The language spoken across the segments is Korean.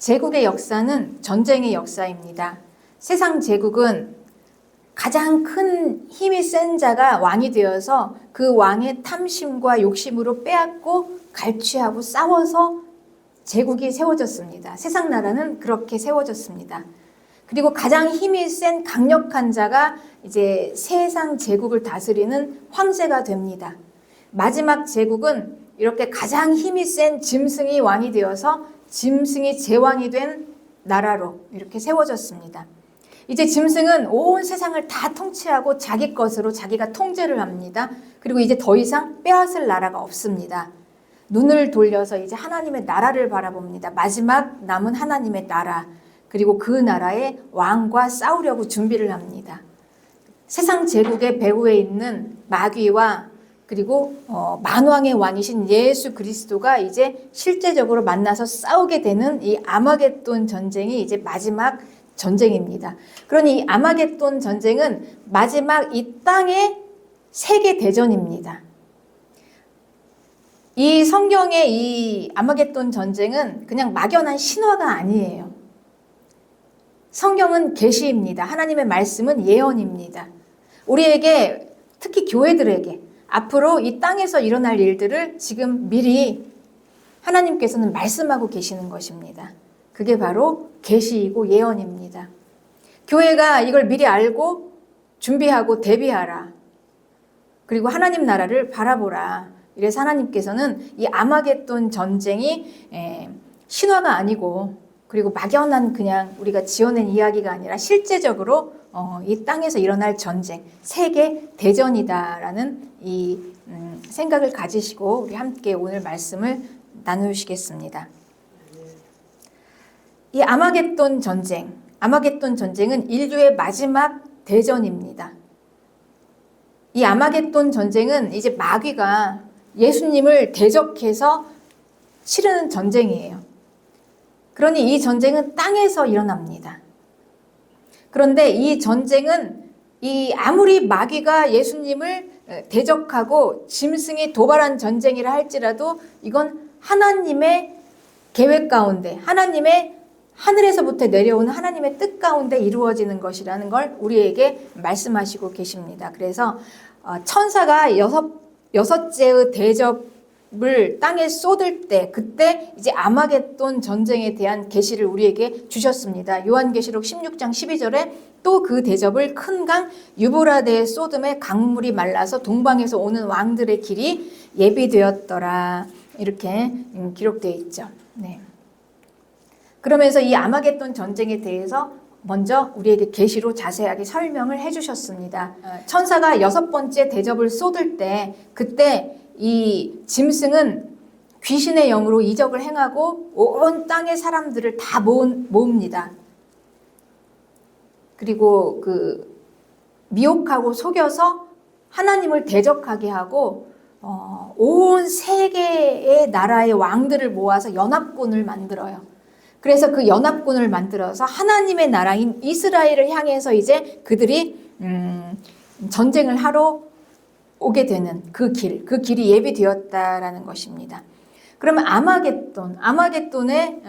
제국의 역사는 전쟁의 역사입니다. 세상 제국은 가장 큰 힘이 센 자가 왕이 되어서 그 왕의 탐심과 욕심으로 빼앗고 갈취하고 싸워서 제국이 세워졌습니다. 세상 나라는 그렇게 세워졌습니다. 그리고 가장 힘이 센 강력한 자가 이제 세상 제국을 다스리는 황제가 됩니다. 마지막 제국은 이렇게 가장 힘이 센 짐승이 왕이 되어서 짐승이 제왕이 된 나라로 이렇게 세워졌습니다. 이제 짐승은 온 세상을 다 통치하고 자기 것으로 자기가 통제를 합니다. 그리고 이제 더 이상 빼앗을 나라가 없습니다. 눈을 돌려서 이제 하나님의 나라를 바라봅니다. 마지막 남은 하나님의 나라, 그리고 그 나라의 왕과 싸우려고 준비를 합니다. 세상 제국의 배후에 있는 마귀와 그리고 만왕의 왕이신 예수 그리스도가 이제 실제적으로 만나서 싸우게 되는 이 아마겟돈 전쟁이 이제 마지막 전쟁입니다. 그러니 이 아마겟돈 전쟁은 마지막 이 땅의 세계 대전입니다. 이 성경의 이 아마겟돈 전쟁은 그냥 막연한 신화가 아니에요. 성경은 계시입니다. 하나님의 말씀은 예언입니다. 우리에게, 특히 교회들에게 앞으로 이 땅에서 일어날 일들을 지금 미리 하나님께서는 말씀하고 계시는 것입니다. 그게 바로 계시이고 예언입니다. 교회가 이걸 미리 알고 준비하고 대비하라. 그리고 하나님 나라를 바라보라. 이래서 하나님께서는 이 아마겟돈 전쟁이 신화가 아니고 그리고 막연한 그냥 우리가 지어낸 이야기가 아니라 실제적으로 이 땅에서 일어날 전쟁, 세계 대전이다라는 이 생각을 가지시고 우리 함께 오늘 말씀을 나누시겠습니다. 이 아마겟돈 전쟁은 인류의 마지막 대전입니다. 이 아마겟돈 전쟁은 이제 마귀가 예수님을 대적해서 치르는 전쟁이에요. 그러니 이 전쟁은 땅에서 일어납니다. 그런데 이 전쟁은 아무리 마귀가 예수님을 대적하고 짐승이 도발한 전쟁이라 할지라도 이건 하나님의 계획 가운데, 하나님의 하늘에서부터 내려오는 하나님의 뜻 가운데 이루어지는 것이라는 걸 우리에게 말씀하시고 계십니다. 그래서 천사가 여섯째의 대접을 땅에 쏟을 때, 그때 이제 아마겟돈 전쟁에 대한 계시를 우리에게 주셨습니다. 요한계시록 16장 12절에 또 그 대접을 큰 강 유브라데에 쏟음에 강물이 말라서 동방에서 오는 왕들의 길이 예비되었더라. 이렇게 기록되어 있죠. 네. 그러면서 이 아마겟돈 전쟁에 대해서 먼저 우리에게 계시로 자세하게 설명을 해주셨습니다. 천사가 6번째 대접을 쏟을 때 그때 이 짐승은 귀신의 영으로 이적을 행하고 온 땅의 사람들을 다 모읍니다. 그리고 미혹하고 속여서 하나님을 대적하게 하고 온 세계의 나라의 왕들을 모아서 연합군을 만들어요. 그래서 그 연합군을 만들어서 하나님의 나라인 이스라엘을 향해서 이제 그들이 전쟁을 하러 오게 되는 그 길이 예비되었다라는 것입니다. 그러면 아마겟돈의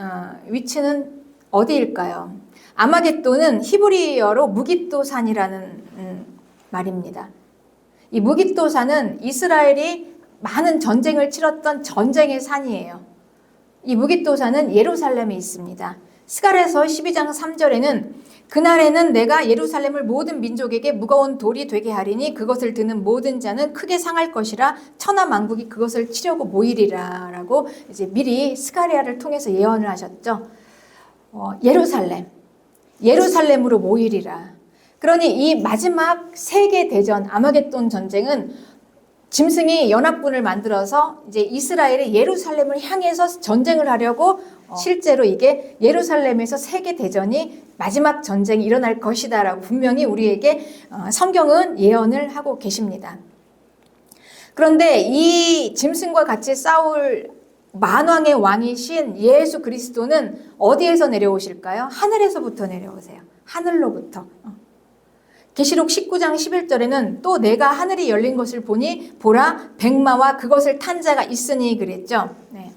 위치는 어디일까요? 아마겟돈은 히브리어로 무깃도산이라는 말입니다. 이 무깃도산은 이스라엘이 많은 전쟁을 치렀던 전쟁의 산이에요. 이 무깃도산은 예루살렘에 있습니다. 스가랴서 12장 3절에는 그날에는 내가 예루살렘을 모든 민족에게 무거운 돌이 되게 하리니 그것을 드는 모든 자는 크게 상할 것이라 천하 만국이 그것을 치려고 모이리라 라고 이제 미리 스가랴를 통해서 예언을 하셨죠. 예루살렘으로 모이리라. 그러니 이 마지막 세계 대전 아마겟돈 전쟁은 짐승이 연합군을 만들어서 이제 이스라엘의 예루살렘을 향해서 전쟁을 하려고 실제로 이게 예루살렘에서 세계 대전이 마지막 전쟁이 일어날 것이다라고 분명히 우리에게 성경은 예언을 하고 계십니다. 그런데 이 짐승과 같이 싸울 만왕의 왕이신 예수 그리스도는 어디에서 내려오실까요? 하늘에서부터 내려오세요. 하늘로부터. 계시록 19장 11절에는 또 내가 하늘이 열린 것을 보니 보라 백마와 그것을 탄 자가 있으니 그랬죠. 네.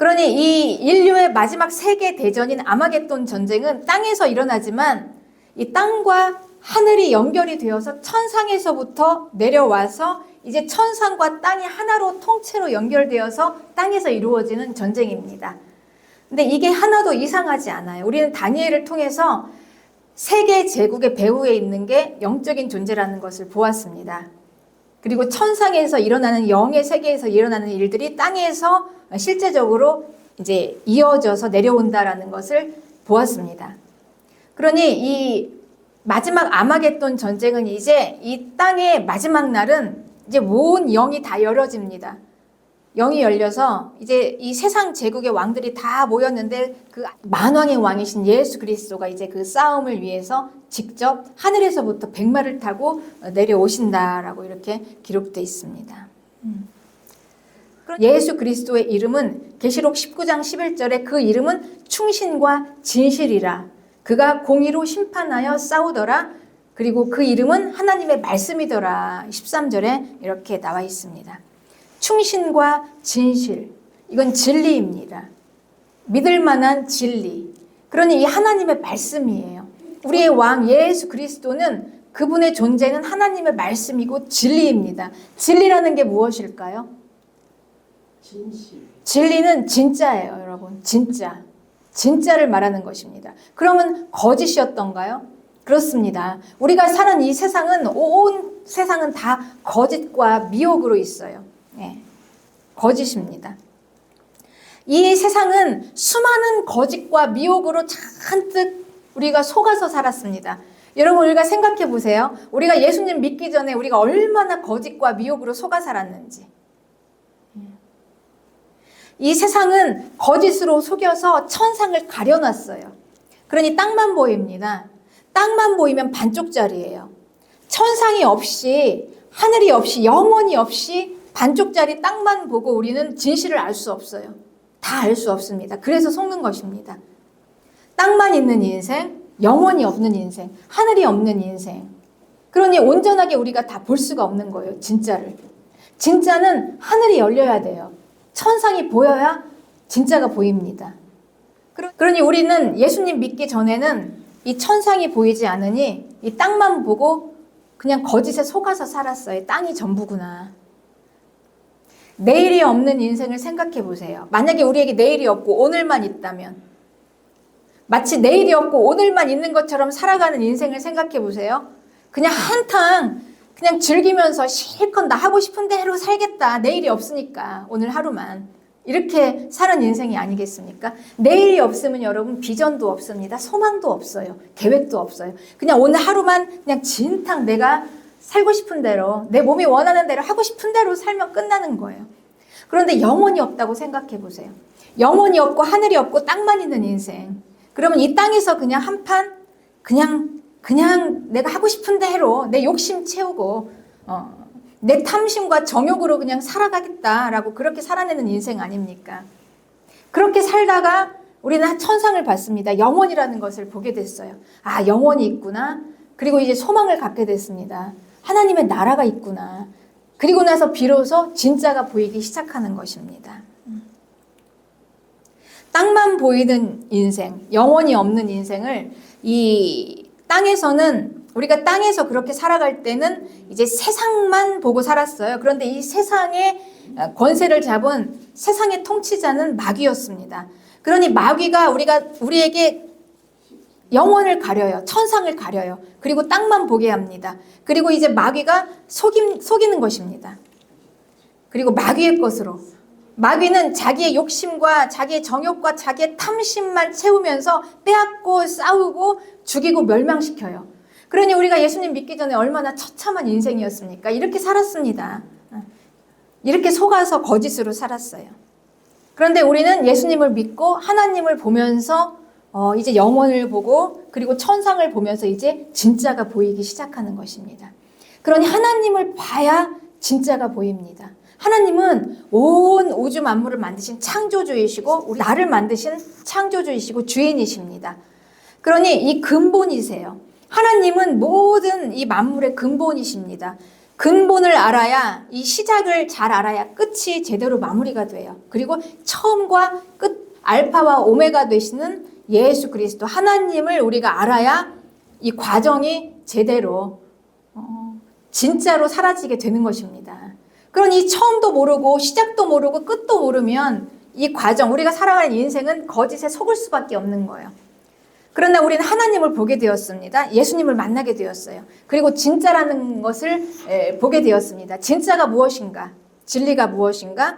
그러니 이 인류의 마지막 세계 대전인 아마겟돈 전쟁은 땅에서 일어나지만 이 땅과 하늘이 연결이 되어서 천상에서부터 내려와서 이제 천상과 땅이 하나로 통째로 연결되어서 땅에서 이루어지는 전쟁입니다. 근데 이게 하나도 이상하지 않아요. 우리는 다니엘을 통해서 세계 제국의 배후에 있는 게 영적인 존재라는 것을 보았습니다. 그리고 천상에서 일어나는 영의 세계에서 일어나는 일들이 땅에서 실제적으로 이제 이어져서 내려온다라는 것을 보았습니다. 그러니 이 마지막 아마겟돈 전쟁은 이제 이 땅의 마지막 날은 이제 온 영이 다 열어집니다. 영이 열려서 이제 이 세상 제국의 왕들이 다 모였는데 그 만왕의 왕이신 예수 그리스도가 이제 그 싸움을 위해서 직접 하늘에서부터 백마를 타고 내려오신다라고 이렇게 기록되어 있습니다. 예수 그리스도의 이름은 계시록 19장 11절에 그 이름은 충신과 진실이라. 그가 공의로 심판하여 싸우더라. 그리고 그 이름은 하나님의 말씀이더라. 13절에 이렇게 나와 있습니다. 충신과 진실, 이건 진리입니다. 믿을 만한 진리. 그러니 이 하나님의 말씀이에요. 우리의 왕 예수 그리스도는 그분의 존재는 하나님의 말씀이고 진리입니다. 진리라는 게 무엇일까요? 진실. 진리는 진짜예요, 여러분. 진짜. 진짜를 말하는 것입니다. 그러면 거짓이었던가요? 그렇습니다. 우리가 사는 이 세상은, 온 세상은 다 거짓과 미혹으로 있어요. 예, 거짓입니다. 이 세상은 수많은 거짓과 미혹으로 잔뜩 우리가 속아서 살았습니다. 여러분, 우리가 생각해 보세요. 우리가 예수님 믿기 전에 우리가 얼마나 거짓과 미혹으로 속아 살았는지. 이 세상은 거짓으로 속여서 천상을 가려놨어요. 그러니 땅만 보입니다. 땅만 보이면 반쪽짜리예요. 천상이 없이, 하늘이 없이, 영원히 없이 반쪽짜리 땅만 보고 우리는 진실을 알 수 없어요. 다 알 수 없습니다. 그래서 속는 것입니다. 땅만 있는 인생, 영원히 없는 인생, 하늘이 없는 인생. 그러니 온전하게 우리가 다 볼 수가 없는 거예요. 진짜를. 진짜는 하늘이 열려야 돼요. 천상이 보여야 진짜가 보입니다. 그러니 우리는 예수님 믿기 전에는 이 천상이 보이지 않으니 이 땅만 보고 그냥 거짓에 속아서 살았어요. 땅이 전부구나. 내일이 없는 인생을 생각해 보세요. 만약에 우리에게 내일이 없고 오늘만 있다면, 마치 내일이 없고 오늘만 있는 것처럼 살아가는 인생을 생각해 보세요. 그냥 한탕 그냥 즐기면서 실컷 나 하고 싶은 대로 살겠다. 내일이 없으니까 오늘 하루만. 이렇게 사는 인생이 아니겠습니까? 내일이 없으면 여러분 비전도 없습니다. 소망도 없어요. 계획도 없어요. 그냥 오늘 하루만 그냥 진탕 내가 살고 싶은 대로, 내 몸이 원하는 대로 하고 싶은 대로 살면 끝나는 거예요. 그런데 영혼이 없다고 생각해 보세요. 영혼이 없고 하늘이 없고 땅만 있는 인생. 그러면 이 땅에서 그냥 한판 그냥 내가 하고 싶은 대로 내 욕심 채우고 내 탐심과 정욕으로 그냥 살아가겠다라고 그렇게 살아내는 인생 아닙니까? 그렇게 살다가 우리는 천상을 봤습니다. 영원이라는 것을 보게 됐어요. 아, 영원이 있구나. 그리고 이제 소망을 갖게 됐습니다. 하나님의 나라가 있구나. 그리고 나서 비로소 진짜가 보이기 시작하는 것입니다. 땅만 보이는 인생, 영원이 없는 인생을 이 땅에서는, 우리가 땅에서 그렇게 살아갈 때는 이제 세상만 보고 살았어요. 그런데 이 세상의 권세를 잡은 세상의 통치자는 마귀였습니다. 그러니 마귀가 우리에게 영혼을 가려요. 천상을 가려요. 그리고 땅만 보게 합니다. 그리고 이제 마귀가 속이는 것입니다. 그리고 마귀의 것으로. 마귀는 자기의 욕심과 자기의 정욕과 자기의 탐심만 채우면서 빼앗고 싸우고 죽이고 멸망시켜요. 그러니 우리가 예수님 믿기 전에 얼마나 처참한 인생이었습니까? 이렇게 살았습니다. 이렇게 속아서 거짓으로 살았어요. 그런데 우리는 예수님을 믿고 하나님을 보면서 이제 영혼을 보고 그리고 천상을 보면서 이제 진짜가 보이기 시작하는 것입니다. 그러니 하나님을 봐야 진짜가 보입니다. 하나님은 온 우주 만물을 만드신 창조주이시고 우리 나를 만드신 창조주이시고 주인이십니다. 그러니 이 근본이세요. 하나님은 모든 이 만물의 근본이십니다. 근본을 알아야, 이 시작을 잘 알아야 끝이 제대로 마무리가 돼요. 그리고 처음과 끝, 알파와 오메가 되시는 예수 그리스도 하나님을 우리가 알아야 이 과정이 제대로 진짜로 사라지게 되는 것입니다. 그러니 처음도 모르고 시작도 모르고 끝도 모르면 이 과정, 우리가 살아가는 인생은 거짓에 속을 수밖에 없는 거예요. 그러나 우리는 하나님을 보게 되었습니다. 예수님을 만나게 되었어요. 그리고 진짜라는 것을 보게 되었습니다. 진짜가 무엇인가? 진리가 무엇인가?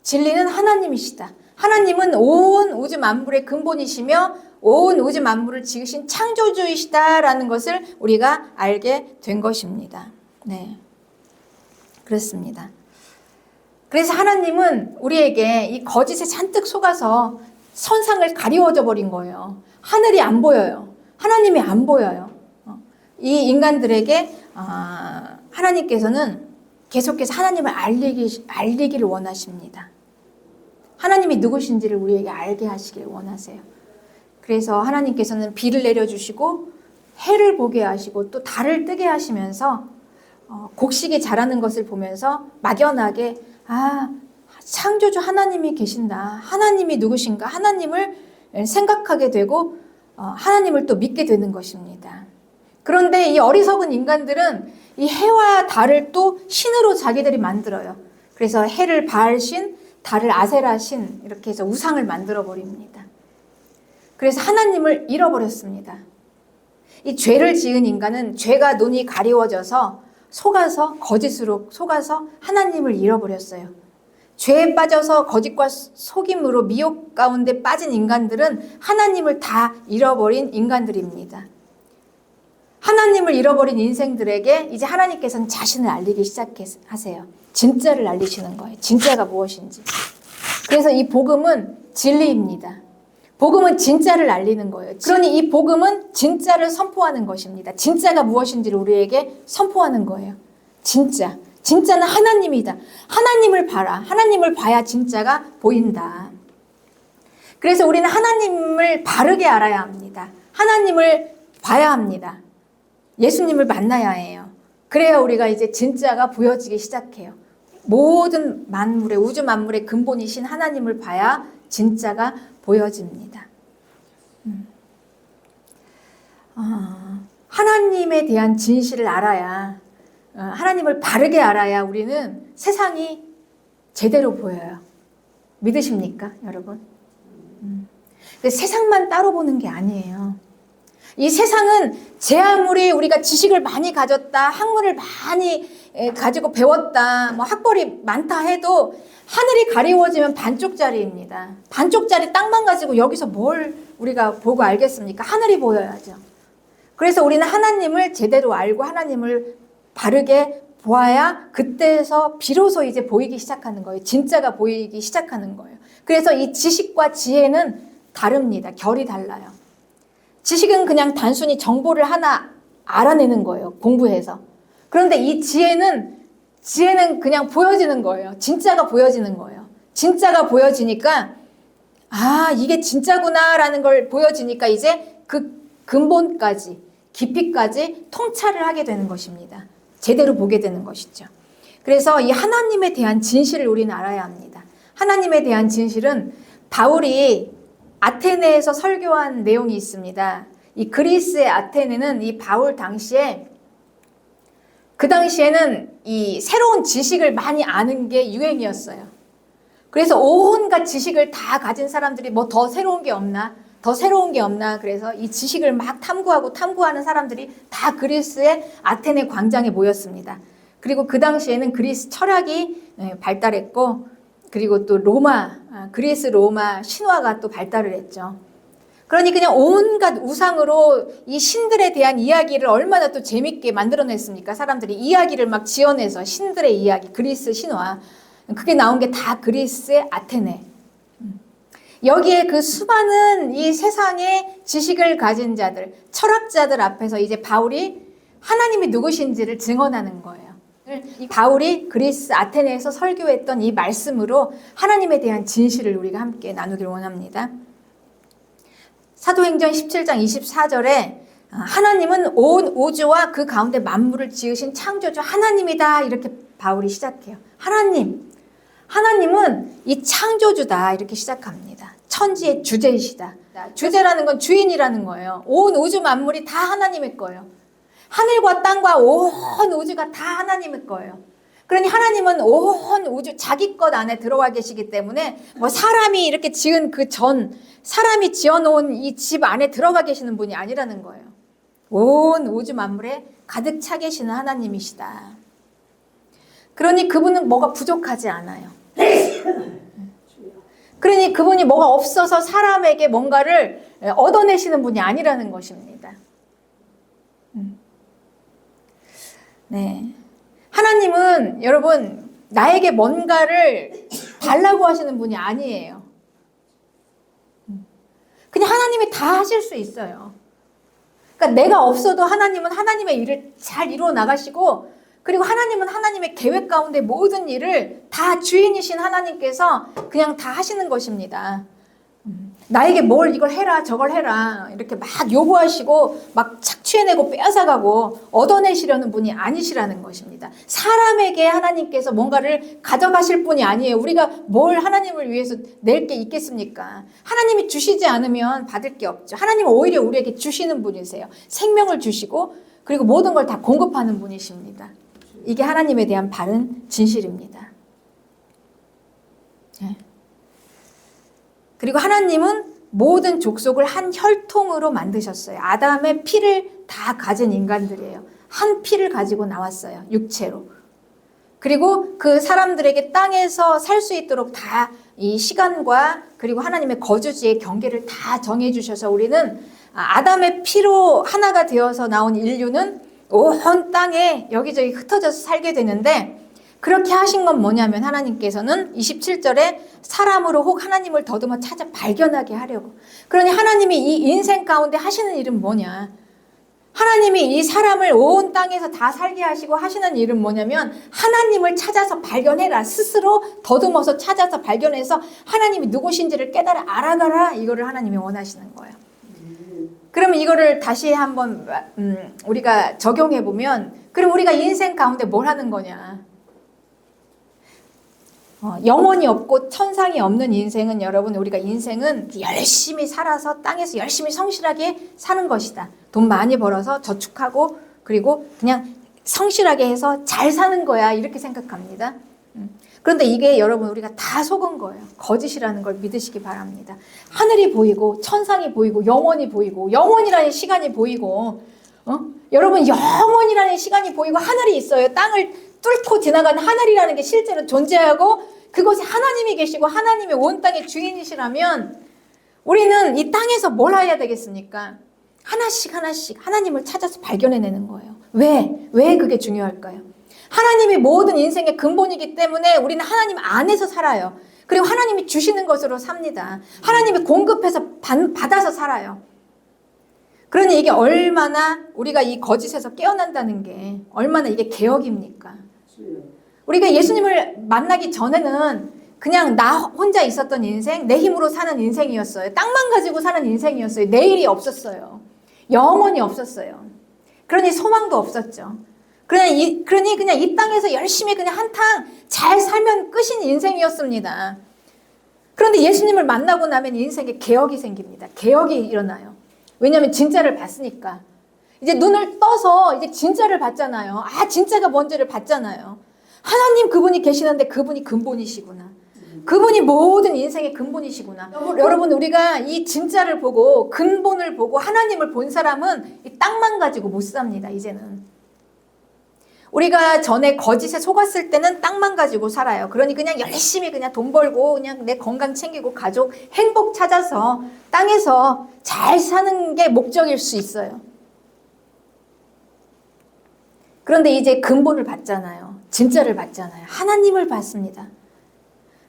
진리는 하나님이시다. 하나님은 온 우주 만물의 근본이시며 온 우주 만물을 지으신 창조주이시다라는 것을 우리가 알게 된 것입니다. 네, 그렇습니다. 그래서 하나님은 우리에게 이 거짓에 잔뜩 속아서 선상을 가리워져 버린 거예요. 하늘이 안 보여요. 하나님이 안 보여요. 이 인간들에게 하나님께서는 계속해서 하나님을 알리기를 원하십니다. 하나님이 누구신지를 우리에게 알게 하시길 원하세요. 그래서 하나님께서는 비를 내려주시고 해를 보게 하시고 또 달을 뜨게 하시면서 곡식이 자라는 것을 보면서 막연하게 창조주 하나님이 계신다. 하나님이 누구신가? 하나님을 생각하게 되고 하나님을 또 믿게 되는 것입니다. 그런데 이 어리석은 인간들은 이 해와 달을 또 신으로 자기들이 만들어요. 그래서 해를 바알신, 달을 아세라신 이렇게 해서 우상을 만들어 버립니다. 그래서 하나님을 잃어버렸습니다. 이 죄를 지은 인간은 죄가 눈이 가리워져서 속아서 거짓으로 속아서 하나님을 잃어버렸어요. 죄에 빠져서 거짓과 속임으로 미혹 가운데 빠진 인간들은 하나님을 다 잃어버린 인간들입니다. 하나님을 잃어버린 인생들에게 이제 하나님께서는 자신을 알리기 시작하세요. 진짜를 알리시는 거예요. 진짜가 무엇인지. 그래서 이 복음은 진리입니다. 복음은 진짜를 알리는 거예요. 그러니 이 복음은 진짜를 선포하는 것입니다. 진짜가 무엇인지를 우리에게 선포하는 거예요. 진짜. 진짜는 하나님이다. 하나님을 봐라. 하나님을 봐야 진짜가 보인다. 그래서 우리는 하나님을 바르게 알아야 합니다. 하나님을 봐야 합니다. 예수님을 만나야 해요. 그래야 우리가 이제 진짜가 보여지기 시작해요. 모든 만물의, 우주 만물의 근본이신 하나님을 봐야 진짜가 보여집니다. 하나님에 대한 진실을 알아야, 하나님을 바르게 알아야 우리는 세상이 제대로 보여요. 믿으십니까, 여러분? 세상만 따로 보는 게 아니에요. 이 세상은 제 아무리 우리가 지식을 많이 가졌다, 학문을 많이 가지고 배웠다, 뭐 학벌이 많다 해도 하늘이 가리워지면 반쪽짜리입니다. 반쪽짜리 땅만 가지고 여기서 뭘 우리가 보고 알겠습니까? 하늘이 보여야죠. 그래서 우리는 하나님을 제대로 알고 하나님을 바르게 보아야 그때에서 비로소 이제 보이기 시작하는 거예요. 진짜가 보이기 시작하는 거예요. 그래서 이 지식과 지혜는 다릅니다. 결이 달라요. 지식은 그냥 단순히 정보를 하나 알아내는 거예요. 공부해서. 그런데 이 지혜는 그냥 보여지는 거예요. 진짜가 보여지는 거예요. 진짜가 보여지니까 이게 진짜구나라는 걸 보여지니까 이제 그 근본까지 깊이까지 통찰을 하게 되는 것입니다. 제대로 보게 되는 것이죠. 그래서 이 하나님에 대한 진실을 우리는 알아야 합니다. 하나님에 대한 진실은 바울이 아테네에서 설교한 내용이 있습니다. 이 그리스의 아테네는 이 바울 당시에 그 당시에는 이 새로운 지식을 많이 아는 게 유행이었어요. 그래서 온갖 지식을 다 가진 사람들이 뭐 더 새로운 게 없나? 더 새로운 게 없나? 그래서 이 지식을 막 탐구하는 사람들이 다 그리스의 아테네 광장에 모였습니다. 그리고 그 당시에는 그리스 철학이 발달했고, 그리고 또 그리스 로마 신화가 또 발달을 했죠. 그러니 그냥 온갖 우상으로 이 신들에 대한 이야기를 얼마나 또 재밌게 만들어냈습니까? 사람들이 이야기를 막 지어내서 신들의 이야기, 그리스 신화. 그게 나온 게 다 그리스의 아테네. 여기에 그 수많은 이 세상의 지식을 가진 자들, 철학자들 앞에서 이제 바울이 하나님이 누구신지를 증언하는 거예요. 바울이 그리스 아테네에서 설교했던 이 말씀으로 하나님에 대한 진실을 우리가 함께 나누길 원합니다. 사도행전 17장 24절에 하나님은 온 우주와 그 가운데 만물을 지으신 창조주 하나님이다. 이렇게 바울이 시작해요. 하나님은 이 창조주다. 이렇게 시작합니다. 천지의 주제이시다. 주제라는 건 주인이라는 거예요. 온 우주 만물이 다 하나님의 거예요. 하늘과 땅과 온 우주가 다 하나님의 거예요. 그러니 하나님은 온 우주 자기 것 안에 들어와 계시기 때문에 뭐 사람이 이렇게 지은 사람이 지어놓은 이 집 안에 들어가 계시는 분이 아니라는 거예요. 온 우주 만물에 가득 차 계시는 하나님이시다. 그러니 그분은 뭐가 부족하지 않아요. 그러니 그분이 뭐가 없어서 사람에게 뭔가를 얻어내시는 분이 아니라는 것입니다. 네. 하나님은 여러분 나에게 뭔가를 달라고 하시는 분이 아니에요. 그냥 하나님이 다 하실 수 있어요. 그러니까 내가 없어도 하나님은 하나님의 일을 잘 이루어 나가시고, 그리고 하나님은 하나님의 계획 가운데 모든 일을 다 주인이신 하나님께서 그냥 다 하시는 것입니다. 나에게 뭘 이걸 해라 저걸 해라 이렇게 막 요구하시고 막 착취해내고 빼앗아가고 얻어내시려는 분이 아니시라는 것입니다. 사람에게 하나님께서 뭔가를 가져가실 분이 아니에요. 우리가 뭘 하나님을 위해서 낼 게 있겠습니까? 하나님이 주시지 않으면 받을 게 없죠. 하나님은 오히려 우리에게 주시는 분이세요. 생명을 주시고 그리고 모든 걸 다 공급하는 분이십니다. 이게 하나님에 대한 바른 진실입니다. 네. 그리고 하나님은 모든 족속을 한 혈통으로 만드셨어요. 아담의 피를 다 가진 인간들이에요. 한 피를 가지고 나왔어요. 육체로. 그리고 그 사람들에게 땅에서 살 수 있도록 다 이 시간과 그리고 하나님의 거주지의 경계를 다 정해 주셔서 우리는 아담의 피로 하나가 되어서 나온 인류는 온 땅에 여기저기 흩어져서 살게 되는데, 그렇게 하신 건 뭐냐면 하나님께서는 27절에 사람으로 혹 하나님을 더듬어 찾아 발견하게 하려고. 그러니 하나님이 이 인생 가운데 하시는 일은 뭐냐? 하나님이 이 사람을 온 땅에서 다 살게 하시고 하시는 일은 뭐냐면 하나님을 찾아서 발견해라. 스스로 더듬어서 찾아서 발견해서 하나님이 누구신지를 깨달아 알아가라. 이거를 하나님이 원하시는 거예요. 그러면 이거를 다시 한번 우리가 적용해 보면, 그럼 우리가 인생 가운데 뭘 하는 거냐? 영혼이 없고 천상이 없는 인생은, 여러분 우리가 인생은 열심히 살아서 땅에서 열심히 성실하게 사는 것이다. 돈 많이 벌어서 저축하고 그리고 그냥 성실하게 해서 잘 사는 거야, 이렇게 생각합니다. 그런데 이게 여러분 우리가 다 속은 거예요. 거짓이라는 걸 믿으시기 바랍니다. 하늘이 보이고 천상이 보이고 영원이 보이고 영원이라는 시간이 보이고 여러분 영원이라는 시간이 보이고 하늘이 있어요. 땅을 뚫고 지나가는 하늘이라는 게 실제로 존재하고 그곳에 하나님이 계시고 하나님이 온 땅의 주인이시라면 우리는 이 땅에서 뭘 해야 되겠습니까? 하나씩 하나님을 찾아서 발견해내는 거예요. 왜 그게 중요할까요? 하나님이 모든 인생의 근본이기 때문에 우리는 하나님 안에서 살아요. 그리고 하나님이 주시는 것으로 삽니다. 하나님이 공급해서 받아서 살아요. 그러니 이게 얼마나 우리가 이 거짓에서 깨어난다는 게 얼마나 이게 개혁입니까? 우리가 예수님을 만나기 전에는 그냥 나 혼자 있었던 인생, 내 힘으로 사는 인생이었어요. 땅만 가지고 사는 인생이었어요. 내일이 없었어요. 영원이 없었어요. 그러니 소망도 없었죠. 그러니 그냥 이 땅에서 열심히 그냥 한탕 잘 살면 끝인 인생이었습니다. 그런데 예수님을 만나고 나면 인생에 개혁이 생깁니다. 개혁이 일어나요. 왜냐하면 진짜를 봤으니까. 이제 눈을 떠서 이제 진짜를 봤잖아요. 진짜가 뭔지를 봤잖아요. 하나님 그분이 계시는데 그분이 근본이시구나. 그분이 모든 인생의 근본이시구나. 여러분 우리가 이 진짜를 보고 근본을 보고 하나님을 본 사람은 이 땅만 가지고 못 삽니다. 이제는. 우리가 전에 거짓에 속았을 때는 땅만 가지고 살아요. 그러니 그냥 열심히 그냥 돈 벌고 그냥 내 건강 챙기고 가족 행복 찾아서 땅에서 잘 사는 게 목적일 수 있어요. 그런데 이제 근본을 봤잖아요. 진짜를 봤잖아요. 하나님을 봤습니다.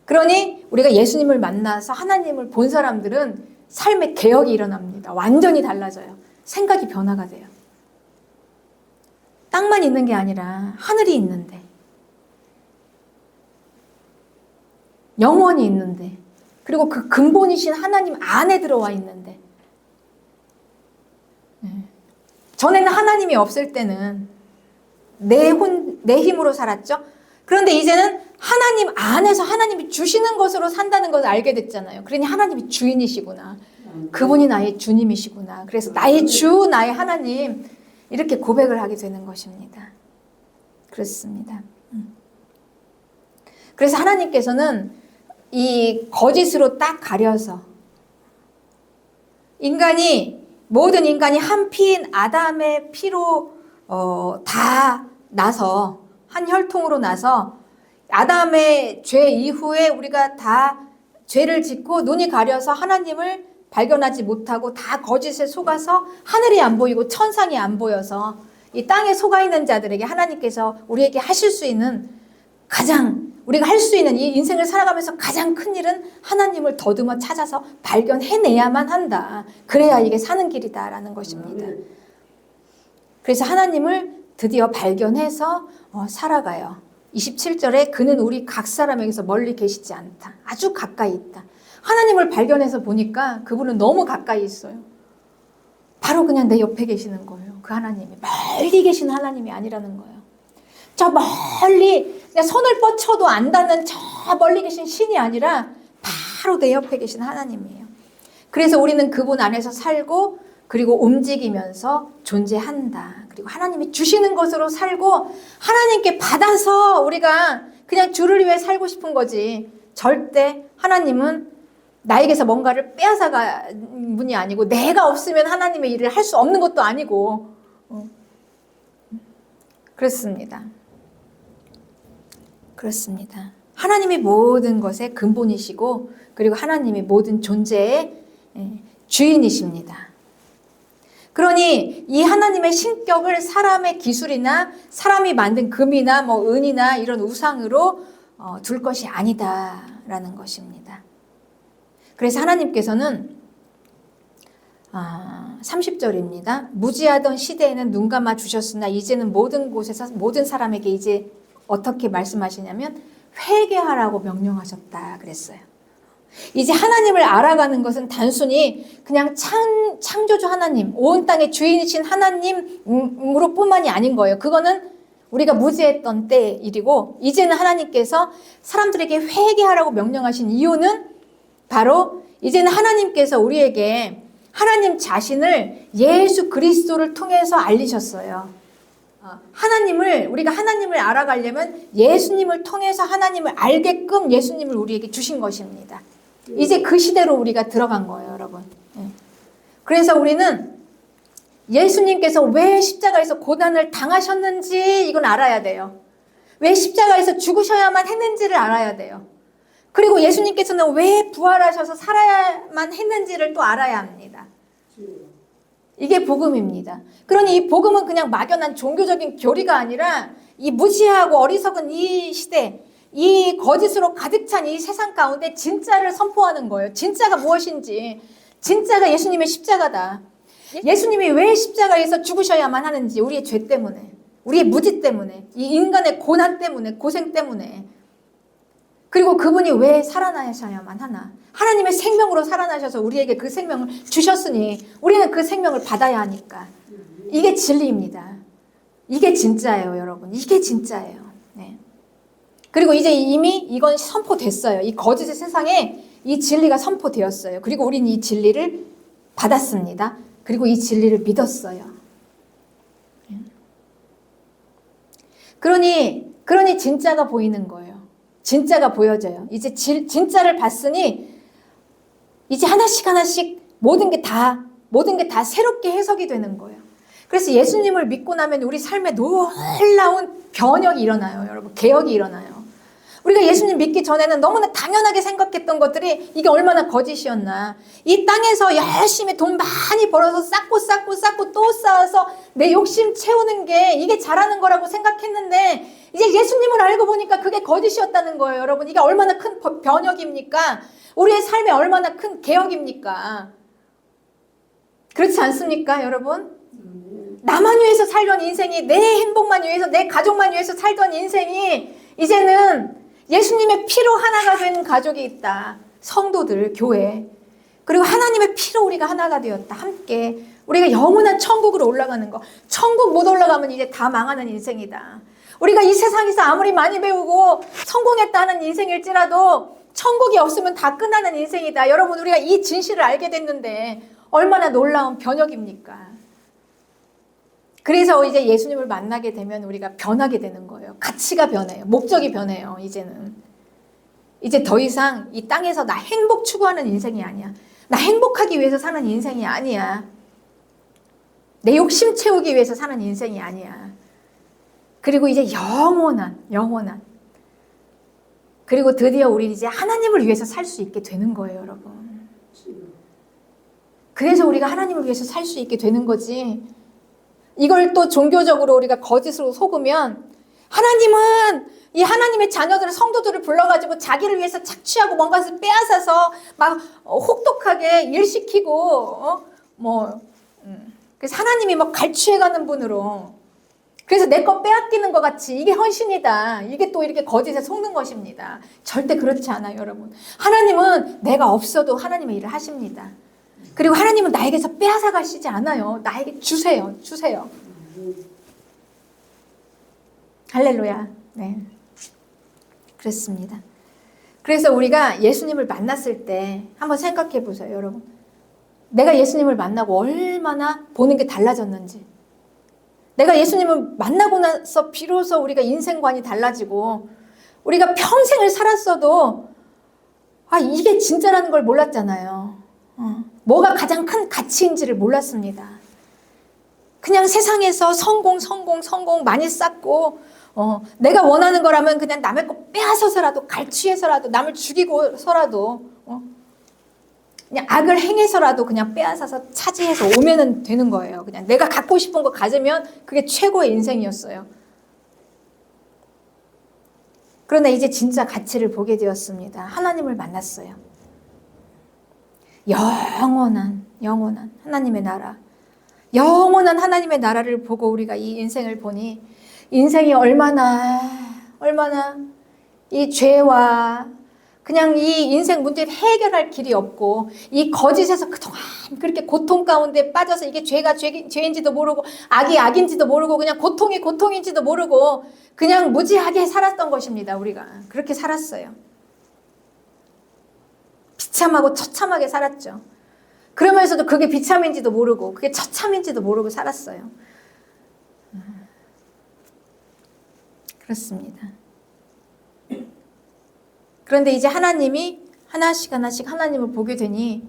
그러니 우리가 예수님을 만나서 하나님을 본 사람들은 삶의 개혁이 일어납니다. 완전히 달라져요. 생각이 변화가 돼요. 땅만 있는 게 아니라 하늘이 있는데, 영원이 있는데, 그리고 그 근본이신 하나님 안에 들어와 있는데, 전에는 하나님이 없을 때는 내 힘으로 살았죠. 그런데 이제는 하나님 안에서 하나님이 주시는 것으로 산다는 것을 알게 됐잖아요. 그러니 하나님이 주인이시구나. 그분이 나의 주님이시구나. 그래서 나의 주, 나의 하나님 이렇게 고백을 하게 되는 것입니다. 그렇습니다. 그래서 하나님께서는 이 거짓으로 딱 가려서 모든 인간이 한 피인 아담의 피로 다 나서 한 혈통으로 나서 아담의 죄 이후에 우리가 다 죄를 짓고 눈이 가려서 하나님을 발견하지 못하고 다 거짓에 속아서 하늘이 안 보이고 천상이 안 보여서 이 땅에 속아 있는 자들에게 하나님께서 우리에게 하실 수 있는 우리가 할 수 있는 이 인생을 살아가면서 가장 큰 일은 하나님을 더듬어 찾아서 발견해내야만 한다. 그래야 이게 사는 길이다라는 것입니다. 그래서 하나님을 드디어 발견해서 살아가요. 27절에 그는 우리 각 사람에게서 멀리 계시지 않다. 아주 가까이 있다. 하나님을 발견해서 보니까 그분은 너무 가까이 있어요. 바로 그냥 내 옆에 계시는 거예요. 그 하나님이 멀리 계신 하나님이 아니라는 거예요. 저 멀리 그냥 손을 뻗쳐도 안 닿는 저 멀리 계신 신이 아니라 바로 내 옆에 계신 하나님이에요. 그래서 우리는 그분 안에서 살고 그리고 움직이면서 존재한다. 그리고 하나님이 주시는 것으로 살고 하나님께 받아서 우리가 그냥 주를 위해 살고 싶은 거지. 절대 하나님은 나에게서 뭔가를 빼앗아가는 분이 아니고 내가 없으면 하나님의 일을 할 수 없는 것도 아니고 그렇습니다. 그렇습니다. 하나님이 모든 것의 근본이시고 그리고 하나님이 모든 존재의 주인이십니다. 그러니 이 하나님의 신격을 사람의 기술이나 사람이 만든 금이나 은이나 이런 우상으로 둘 것이 아니다라는 것입니다. 그래서 하나님께서는 30절입니다. 무지하던 시대에는 눈 감아 주셨으나 이제는 모든 곳에서 모든 사람에게 이제 어떻게 말씀하시냐면 회개하라고 명령하셨다 그랬어요. 이제 하나님을 알아가는 것은 단순히 그냥 창조주 하나님, 온 땅의 주인이신 하나님으로 뿐만이 아닌 거예요. 그거는 우리가 무지했던 때 일이고 이제는 하나님께서 사람들에게 회개하라고 명령하신 이유는 바로 이제는 하나님께서 우리에게 하나님 자신을 예수 그리스도를 통해서 알리셨어요. 우리가 하나님을 알아가려면 예수님을 통해서 하나님을 알게끔 예수님을 우리에게 주신 것입니다. 이제 그 시대로 우리가 들어간 거예요, 여러분. 그래서 우리는 예수님께서 왜 십자가에서 고난을 당하셨는지 이건 알아야 돼요. 왜 십자가에서 죽으셔야만 했는지를 알아야 돼요. 그리고 예수님께서는 왜 부활하셔서 살아야만 했는지를 또 알아야 합니다. 이게 복음입니다. 그러니 이 복음은 그냥 막연한 종교적인 교리가 아니라 이 무지하고 어리석은 이 시대, 이 거짓으로 가득 찬 이 세상 가운데 진짜를 선포하는 거예요. 진짜가 무엇인지. 진짜가 예수님의 십자가다. 예수님이 왜 십자가에서 죽으셔야만 하는지. 우리의 죄 때문에, 우리의 무지 때문에, 이 인간의 고난 때문에, 고생 때문에. 그리고 그분이 왜 살아나셔야만 하나. 하나님의 생명으로 살아나셔서 우리에게 그 생명을 주셨으니 우리는 그 생명을 받아야 하니까. 이게 진리입니다. 이게 진짜예요, 여러분. 이게 진짜예요. 네. 그리고 이제 이미 이건 선포됐어요. 이 거짓의 세상에 이 진리가 선포되었어요. 그리고 우리는 이 진리를 받았습니다. 그리고 이 진리를 믿었어요. 그러니 진짜가 보이는 거예요. 진짜가 보여져요. 이제 진짜를 봤으니 이제 하나씩 모든 게 다 새롭게 해석이 되는 거예요. 그래서 예수님을 믿고 나면 우리 삶에 놀라운 변혁이 일어나요, 여러분. 개혁이 일어나요. 우리가 예수님 믿기 전에는 너무나 당연하게 생각했던 것들이 이게 얼마나 거짓이었나. 이 땅에서 열심히 돈 많이 벌어서 쌓고 또 쌓아서 내 욕심 채우는 게 이게 잘하는 거라고 생각했는데 이제 예수님을 알고 보니까 그게 거짓이었다는 거예요, 여러분. 이게 얼마나 큰 변혁입니까? 우리의 삶에 얼마나 큰 개혁입니까? 그렇지 않습니까, 여러분? 나만 위해서 살던 인생이, 내 행복만 위해서, 내 가족만 위해서 살던 인생이 이제는 예수님의 피로 하나가 된 가족이 있다. 성도들, 교회. 그리고 하나님의 피로 우리가 하나가 되었다. 함께 우리가 영원한 천국으로 올라가는 거. 천국 못 올라가면 이제 다 망하는 인생이다. 우리가 이 세상에서 아무리 많이 배우고 성공했다는 인생일지라도 천국이 없으면 다 끝나는 인생이다. 여러분, 우리가 이 진실을 알게 됐는데 얼마나 놀라운 변혁입니까? 그래서 이제 예수님을 만나게 되면 우리가 변하게 되는 거예요. 가치가 변해요. 목적이 변해요. 이제는. 이제 더 이상 이 땅에서 나 행복 추구하는 인생이 아니야. 나 행복하기 위해서 사는 인생이 아니야. 내 욕심 채우기 위해서 사는 인생이 아니야. 그리고 이제 영원한. 그리고 드디어 우리 이제 하나님을 위해서 살 수 있게 되는 거예요, 여러분. 그래서 우리가 하나님을 위해서 살 수 있게 되는 거지. 이걸 또 종교적으로 우리가 거짓으로 속으면 하나님은 이 하나님의 자녀들을 성도들을 불러가지고 자기를 위해서 착취하고 뭔가를 빼앗아서 막 혹독하게 일시키고 그래서 하나님이 막 갈취해가는 분으로 그래서 내 거 빼앗기는 것 같이 이게 헌신이다. 이게 또 이렇게 거짓에 속는 것입니다. 절대 그렇지 않아요, 여러분. 하나님은 내가 없어도 하나님의 일을 하십니다. 그리고 하나님은 나에게서 빼앗아 가시지 않아요. 나에게 주세요. 할렐루야. 네. 그렇습니다. 그래서 우리가 예수님을 만났을 때 한번 생각해 보세요, 여러분. 내가 예수님을 만나고 얼마나 보는 게 달라졌는지. 내가 예수님을 만나고 나서 비로소 우리가 인생관이 달라지고 우리가 평생을 살았어도 이게 진짜라는 걸 몰랐잖아요. 뭐가 가장 큰 가치인지를 몰랐습니다. 그냥 세상에서 성공 많이 쌓고 내가 원하는 거라면 그냥 남의 거 빼앗아서라도 갈취해서라도 남을 죽이고서라도 그냥 악을 행해서라도 그냥 빼앗아서 차지해서 오면은 되는 거예요. 그냥 내가 갖고 싶은 거 가지면 그게 최고의 인생이었어요. 그러나 이제 진짜 가치를 보게 되었습니다. 하나님을 만났어요. 영원한 하나님의 나라. 영원한 하나님의 나라를 보고 우리가 이 인생을 보니 인생이 얼마나 이 죄와 그냥 이 인생 문제를 해결할 길이 없고 이 거짓에서 그동안 그렇게 고통 가운데 빠져서 이게 죄가 죄인지도 모르고 악이 악인지도 모르고 그냥 고통이 고통인지도 모르고 그냥 무지하게 살았던 것입니다. 우리가 그렇게 살았어요. 비참하고 처참하게 살았죠. 그러면서도 그게 비참인지도 모르고 그게 처참인지도 모르고 살았어요. 그렇습니다. 그런데 이제 하나님이 하나씩 하나님을 보게 되니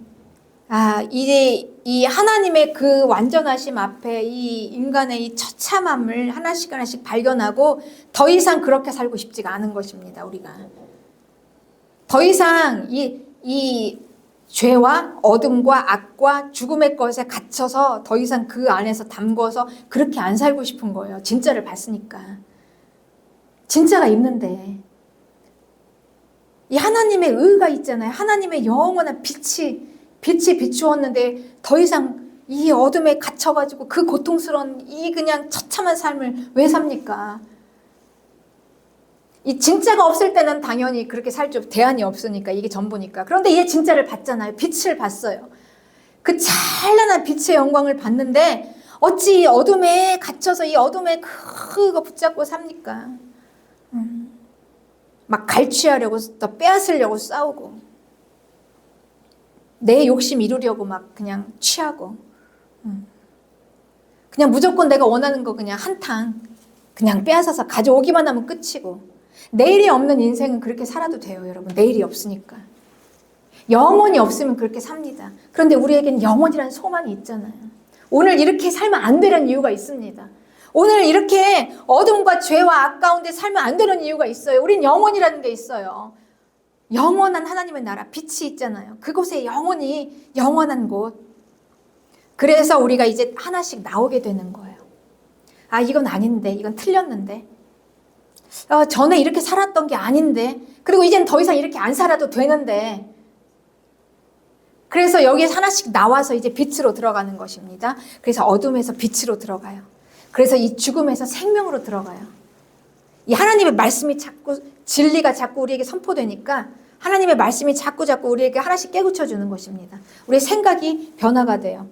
이제 이 하나님의 그 완전하심 앞에 이 인간의 이 처참함을 하나씩 발견하고 더 이상 그렇게 살고 싶지가 않은 것입니다. 우리가 더 이상 이 죄와 어둠과 악과 죽음의 것에 갇혀서 더 이상 그 안에서 담궈서 그렇게 안 살고 싶은 거예요. 진짜를 봤으니까. 진짜가 있는데 이 하나님의 의가 있잖아요. 하나님의 영원한 빛이 비추었는데 더 이상 이 어둠에 갇혀가지고 그 고통스러운 이 그냥 처참한 삶을 왜 삽니까? 이 진짜가 없을 때는 당연히 그렇게 살죠. 대안이 없으니까 이게 전부니까. 그런데 얘 진짜를 봤잖아요. 빛을 봤어요. 그 찬란한 빛의 영광을 봤는데 어찌 어둠에 갇혀서 이 어둠에 그거 붙잡고 삽니까? 막 갈취하려고 또 빼앗으려고 싸우고 내 욕심 이루려고 막 그냥 취하고 그냥 무조건 내가 원하는 거 그냥 한탕 그냥 빼앗아서 가져오기만 하면 끝이고 내일이 없는 인생은 그렇게 살아도 돼요, 여러분. 내일이 없으니까. 영원이 없으면 그렇게 삽니다. 그런데 우리에겐 영원이라는 소망이 있잖아요. 오늘 이렇게 살면 안 되는 이유가 있습니다. 오늘 이렇게 어둠과 죄와 악 가운데 살면 안 되는 이유가 있어요. 우린 영원이라는 게 있어요. 영원한 하나님의 나라, 빛이 있잖아요. 그곳에 영원한 곳. 그래서 우리가 이제 하나씩 나오게 되는 거예요. 이건 아닌데, 이건 틀렸는데. 전에 이렇게 살았던 게 아닌데. 그리고 이제는 더 이상 이렇게 안 살아도 되는데. 그래서 여기에 하나씩 나와서 이제 빛으로 들어가는 것입니다. 그래서 어둠에서 빛으로 들어가요. 그래서 이 죽음에서 생명으로 들어가요. 이 하나님의 말씀이 진리가 자꾸 우리에게 선포되니까 하나님의 말씀이 자꾸 우리에게 하나씩 깨우쳐 주는 것입니다. 우리의 생각이 변화가 돼요.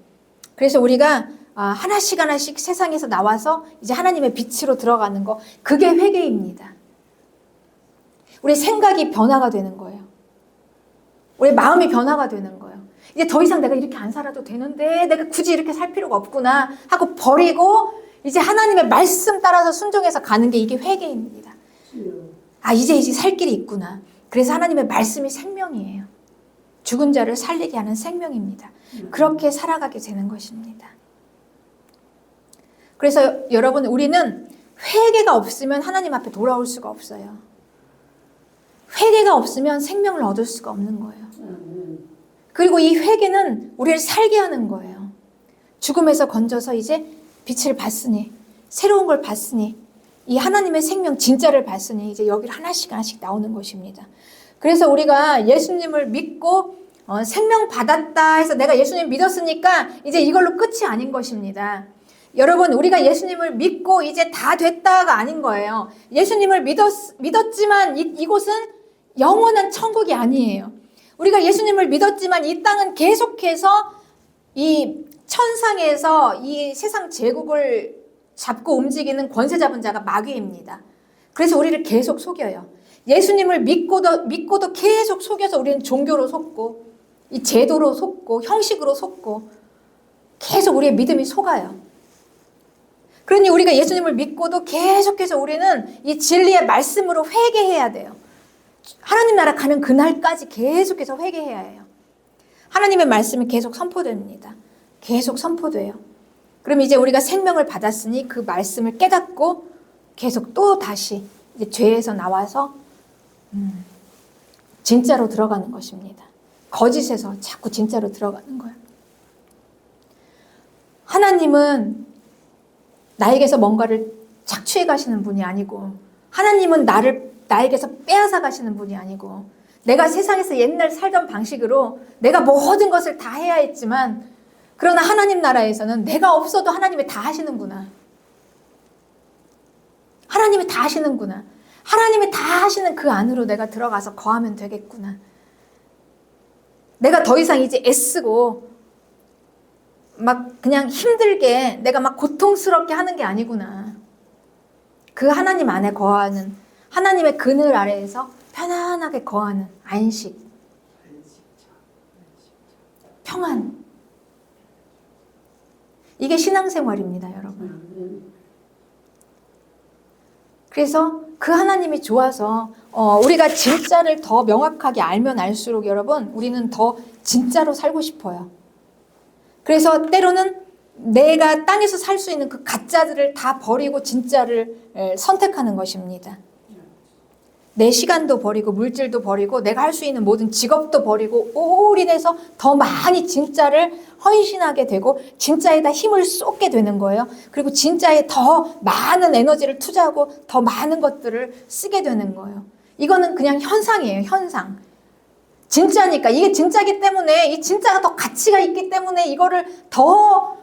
그래서 우리가 하나씩 세상에서 나와서 이제 하나님의 빛으로 들어가는 거, 그게 회개입니다. 우리 생각이 변화가 되는 거예요. 우리 마음이 변화가 되는 거예요. 이제 더 이상 내가 이렇게 안 살아도 되는데 내가 굳이 이렇게 살 필요가 없구나 하고 버리고 이제 하나님의 말씀 따라서 순종해서 가는 게 이게 회개입니다. 이제 살 길이 있구나. 그래서 하나님의 말씀이 생명이에요. 죽은 자를 살리게 하는 생명입니다. 그렇게 살아가게 되는 것입니다. 그래서 여러분, 우리는 회개가 없으면 하나님 앞에 돌아올 수가 없어요. 회개가 없으면 생명을 얻을 수가 없는 거예요. 그리고 이 회개는 우리를 살게 하는 거예요. 죽음에서 건져서 이제 빛을 봤으니, 새로운 걸 봤으니, 이 하나님의 생명 진짜를 봤으니 이제 여기를 하나씩 나오는 것입니다. 그래서 우리가 예수님을 믿고 생명 받았다 해서 내가 예수님 믿었으니까 이제 이걸로 끝이 아닌 것입니다. 여러분, 우리가 예수님을 믿고 이제 다 됐다가 아닌 거예요. 예수님을 믿었지만 이곳은 영원한 천국이 아니에요. 우리가 예수님을 믿었지만 이 땅은 계속해서 이 천상에서 이 세상 제국을 잡고 움직이는 권세 잡은 자가 마귀입니다. 그래서 우리를 계속 속여요. 예수님을 믿고도 계속 속여서 우리는 종교로 속고 이 제도로 속고 형식으로 속고 계속 우리의 믿음이 속아요. 그러니 우리가 예수님을 믿고도 계속해서 우리는 이 진리의 말씀으로 회개해야 돼요. 하나님 나라 가는 그날까지 계속해서 회개해야 해요. 하나님의 말씀이 계속 선포됩니다. 계속 선포돼요. 그럼 이제 우리가 생명을 받았으니 그 말씀을 깨닫고 계속 또 다시 이제 죄에서 나와서 진짜로 들어가는 것입니다. 거짓에서 자꾸 진짜로 들어가는 거예요. 하나님은 나에게서 뭔가를 착취해 가시는 분이 아니고, 하나님은 나에게서 빼앗아 가시는 분이 아니고, 내가 세상에서 옛날 살던 방식으로 내가 모든 것을 다 해야 했지만, 그러나 하나님 나라에서는 내가 없어도 하나님이 다 하시는구나. 하나님이 다 하시는구나. 하나님이 다 하시는 그 안으로 내가 들어가서 거하면 되겠구나. 내가 더 이상 이제 애쓰고 막 그냥 힘들게 내가 막 고통스럽게 하는 게 아니구나. 그 하나님 안에 거하는, 하나님의 그늘 아래에서 편안하게 거하는 안식, 평안. 이게 신앙생활입니다, 여러분. 그래서 그 하나님이 좋아서 우리가 진짜를 더 명확하게 알면 알수록 여러분, 우리는 더 진짜로 살고 싶어요. 그래서 때로는 내가 땅에서 살 수 있는 그 가짜들을 다 버리고 진짜를 선택하는 것입니다. 내 시간도 버리고 물질도 버리고 내가 할 수 있는 모든 직업도 버리고 올인해서 더 많이 진짜를 헌신하게 되고 진짜에다 힘을 쏟게 되는 거예요. 그리고 진짜에 더 많은 에너지를 투자하고 더 많은 것들을 쓰게 되는 거예요. 이거는 그냥 현상이에요, 현상. 진짜니까, 이게 진짜기 때문에, 이 진짜가 더 가치가 있기 때문에 이거를 더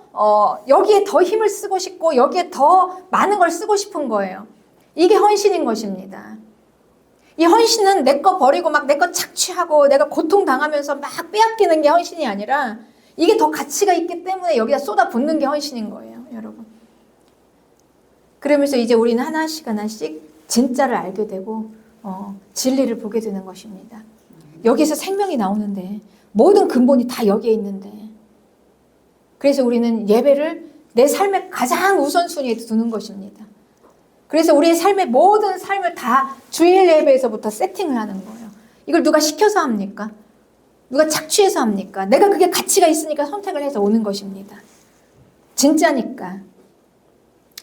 여기에 더 힘을 쓰고 싶고 여기에 더 많은 걸 쓰고 싶은 거예요. 이게 헌신인 것입니다. 이 헌신은 내 거 버리고 막 내 거 착취하고 내가 고통당하면서 막 빼앗기는 게 헌신이 아니라, 이게 더 가치가 있기 때문에 여기다 쏟아붓는 게 헌신인 거예요, 여러분. 그러면서 이제 우리는 하나씩 진짜를 알게 되고 진리를 보게 되는 것입니다. 여기서 생명이 나오는데, 모든 근본이 다 여기에 있는데, 그래서 우리는 예배를 내 삶의 가장 우선순위에 두는 것입니다. 그래서 우리의 삶의 모든 삶을 다 주일 예배에서부터 세팅을 하는 거예요. 이걸 누가 시켜서 합니까? 누가 착취해서 합니까? 내가 그게 가치가 있으니까 선택을 해서 오는 것입니다. 진짜니까.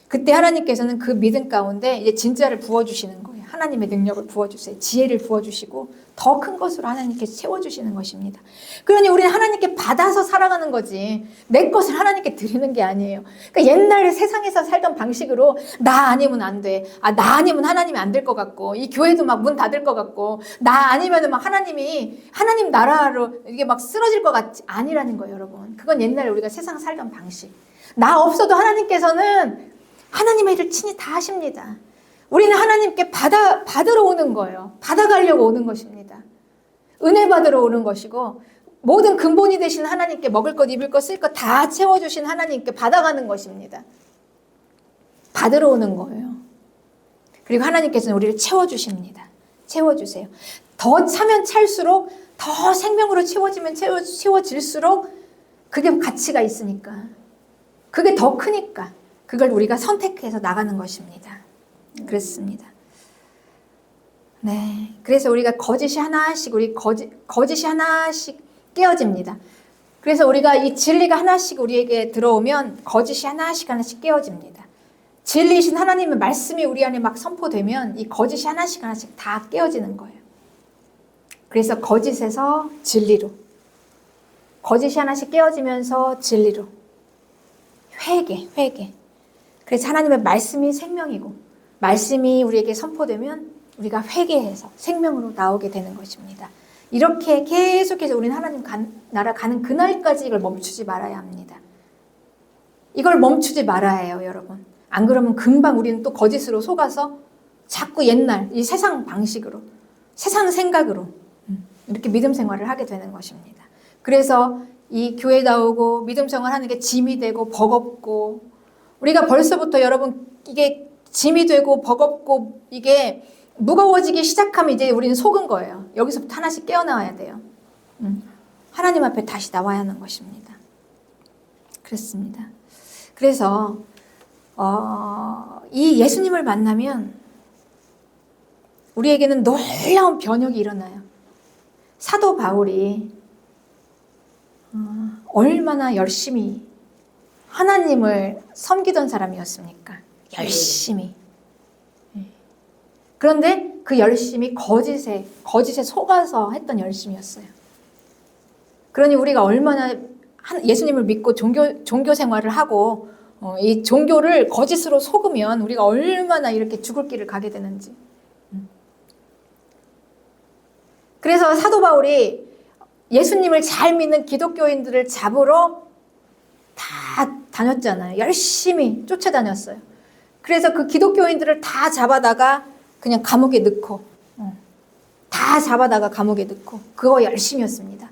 그때 하나님께서는 그 믿음 가운데 이제 진짜를 부어주시는 거예요. 하나님의 능력을 부어주세요. 지혜를 부어주시고 더 큰 것으로 하나님께서 채워주시는 것입니다. 그러니 우리는 하나님께 받아서 살아가는 거지, 내 것을 하나님께 드리는 게 아니에요. 그러니까 옛날에 세상에서 살던 방식으로 나 아니면 안 돼. 나 아니면 하나님이 안 될 것 같고, 이 교회도 막 문 닫을 것 같고, 나 아니면 막 하나님 나라로 이게 막 쓰러질 것 같지, 아니라는 거예요, 여러분. 그건 옛날에 우리가 세상 살던 방식. 나 없어도 하나님께서는 하나님의 일을 친히 다 하십니다. 우리는 하나님께 받으러 오는 거예요. 받아가려고 오는 것입니다. 은혜 받으러 오는 것이고 모든 근본이 되신 하나님께 먹을 것, 입을 것, 쓸 것 다 채워주신 하나님께 받아가는 것입니다. 받으러 오는 거예요. 그리고 하나님께서는 우리를 채워주십니다. 채워주세요. 더 차면 찰수록 더 생명으로 채워질수록 그게 가치가 있으니까. 그게 더 크니까. 그걸 우리가 선택해서 나가는 것입니다. 그렇습니다. 네. 그래서 우리가 거짓이 하나씩, 거짓이 하나씩 깨어집니다. 그래서 우리가 이 진리가 하나씩 우리에게 들어오면 거짓이 하나씩 깨어집니다. 진리이신 하나님의 말씀이 우리 안에 막 선포되면 이 거짓이 하나씩 다 깨어지는 거예요. 그래서 거짓에서 진리로, 거짓이 하나씩 깨어지면서 진리로, 회개. 그래서 하나님의 말씀이 생명이고 말씀이 우리에게 선포되면 우리가 회개해서 생명으로 나오게 되는 것입니다. 이렇게 계속해서 우리는 하나님 나라 가는 그날까지 이걸 멈추지 말아야 합니다. 이걸 멈추지 말아야 해요, 여러분. 안 그러면 금방 우리는 또 거짓으로 속아서 자꾸 옛날 이 세상 방식으로, 세상 생각으로 이렇게 믿음 생활을 하게 되는 것입니다. 그래서 이 교회 나오고 믿음 생활하는 게 짐이 되고 버겁고, 우리가 벌써부터 여러분 이게 짐이 되고 버겁고 이게 무거워지기 시작하면 이제 우리는 속은 거예요. 여기서부터 하나씩 깨어나와야 돼요. 하나님 앞에 다시 나와야 하는 것입니다. 그렇습니다. 그래서 이 예수님을 만나면 우리에게는 놀라운 변혁이 일어나요. 사도 바울이 얼마나 열심히 하나님을 섬기던 사람이었습니까? 열심히. 그런데 그 열심이 거짓에 속아서 했던 열심이었어요. 그러니 우리가 얼마나 예수님을 믿고 종교 생활을 하고 이 종교를 거짓으로 속으면 우리가 얼마나 이렇게 죽을 길을 가게 되는지. 그래서 사도 바울이 예수님을 잘 믿는 기독교인들을 잡으러 다 다녔잖아요. 열심히 쫓아다녔어요. 그래서 그 기독교인들을 다 잡아다가 그냥 감옥에 넣고, 다 잡아다가 감옥에 넣고, 그거 열심히였습니다.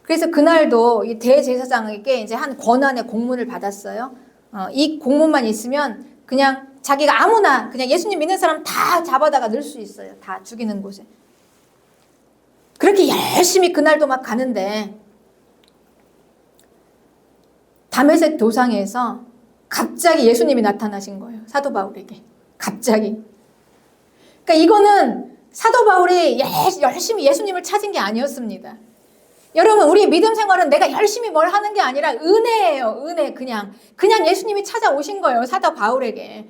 그래서 그날도 이 대제사장에게 이제 한 권한의 공문을 받았어요. 이 공문만 있으면 그냥 자기가 아무나 그냥 예수님 믿는 사람 다 잡아다가 넣을 수 있어요. 다 죽이는 곳에. 그렇게 열심히 그날도 막 가는데 다메섹 도상에서 갑자기 예수님이 나타나신 거예요. 사도 바울에게. 갑자기. 그러니까 이거는 사도 바울이 열심히 예수님을 찾은 게 아니었습니다. 여러분, 우리 믿음 생활은 내가 열심히 뭘 하는 게 아니라 은혜예요. 은혜. 그냥 예수님이 찾아오신 거예요. 사도 바울에게.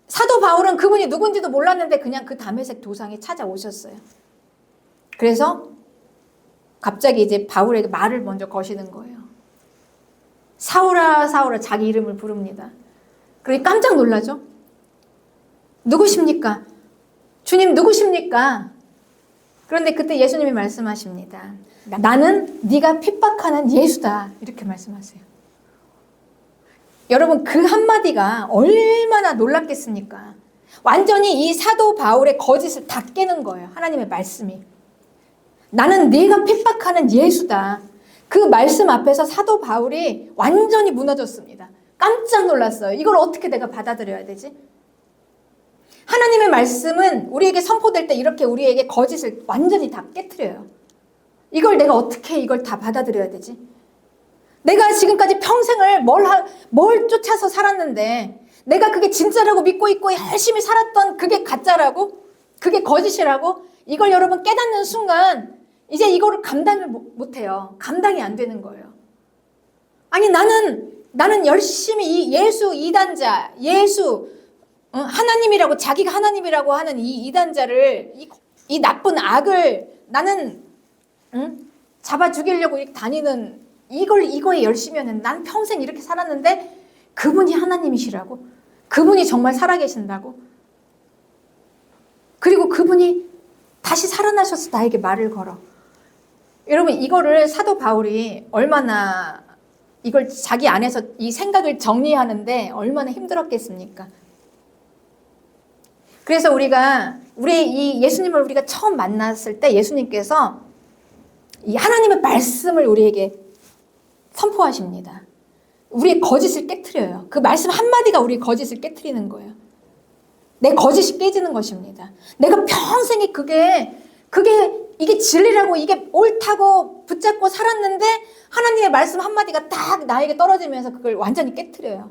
사도 바울은 그분이 누군지도 몰랐는데 그냥 그 다메섹 도상에 찾아오셨어요. 그래서 갑자기 이제 바울에게 말을 먼저 거시는 거예요. 사울아, 사울아, 자기 이름을 부릅니다. 그러니 깜짝 놀라죠? 누구십니까? 주님 누구십니까? 그런데 그때 예수님이 말씀하십니다. 나는 네가 핍박하는 예수다. 이렇게 말씀하세요. 여러분, 그 한마디가 얼마나 놀랍겠습니까? 완전히 이 사도 바울의 거짓을 다 깨는 거예요. 하나님의 말씀이. 나는 네가 핍박하는 예수다. 그 말씀 앞에서 사도 바울이 완전히 무너졌습니다. 깜짝 놀랐어요. 이걸 어떻게 내가 받아들여야 되지? 하나님의 말씀은 우리에게 선포될 때 이렇게 우리에게 거짓을 완전히 다 깨트려요. 이걸 내가 어떻게 이걸 다 받아들여야 되지? 내가 지금까지 평생을 뭘 쫓아서 살았는데 내가 그게 진짜라고 믿고 있고 열심히 살았던 그게 가짜라고? 그게 거짓이라고? 이걸 여러분 깨닫는 순간 이제 이거를 감당을 못해요. 감당이 안 되는 거예요. 아니 나는 열심히 이 예수 이단자, 예수 하나님이라고 자기가 하나님이라고 하는 이 이단자를 이 나쁜 악을 나는 잡아 죽이려고 이렇게 다니는 이거에 열심히 하는 난 평생 이렇게 살았는데 그분이 하나님이시라고? 그분이 정말 살아계신다고? 그리고 그분이 다시 살아나셔서 나에게 말을 걸어. 여러분, 이거를 사도 바울이 얼마나 이걸 자기 안에서 이 생각을 정리하는데 얼마나 힘들었겠습니까? 그래서 우리 이 예수님을 우리가 처음 만났을 때 예수님께서 이 하나님의 말씀을 우리에게 선포하십니다. 우리의 거짓을 깨트려요. 그 말씀 한마디가 우리의 거짓을 깨트리는 거예요. 내 거짓이 깨지는 것입니다. 내가 평생에 이게 진리라고 이게 옳다고 붙잡고 살았는데 하나님의 말씀 한마디가 딱 나에게 떨어지면서 그걸 완전히 깨트려요.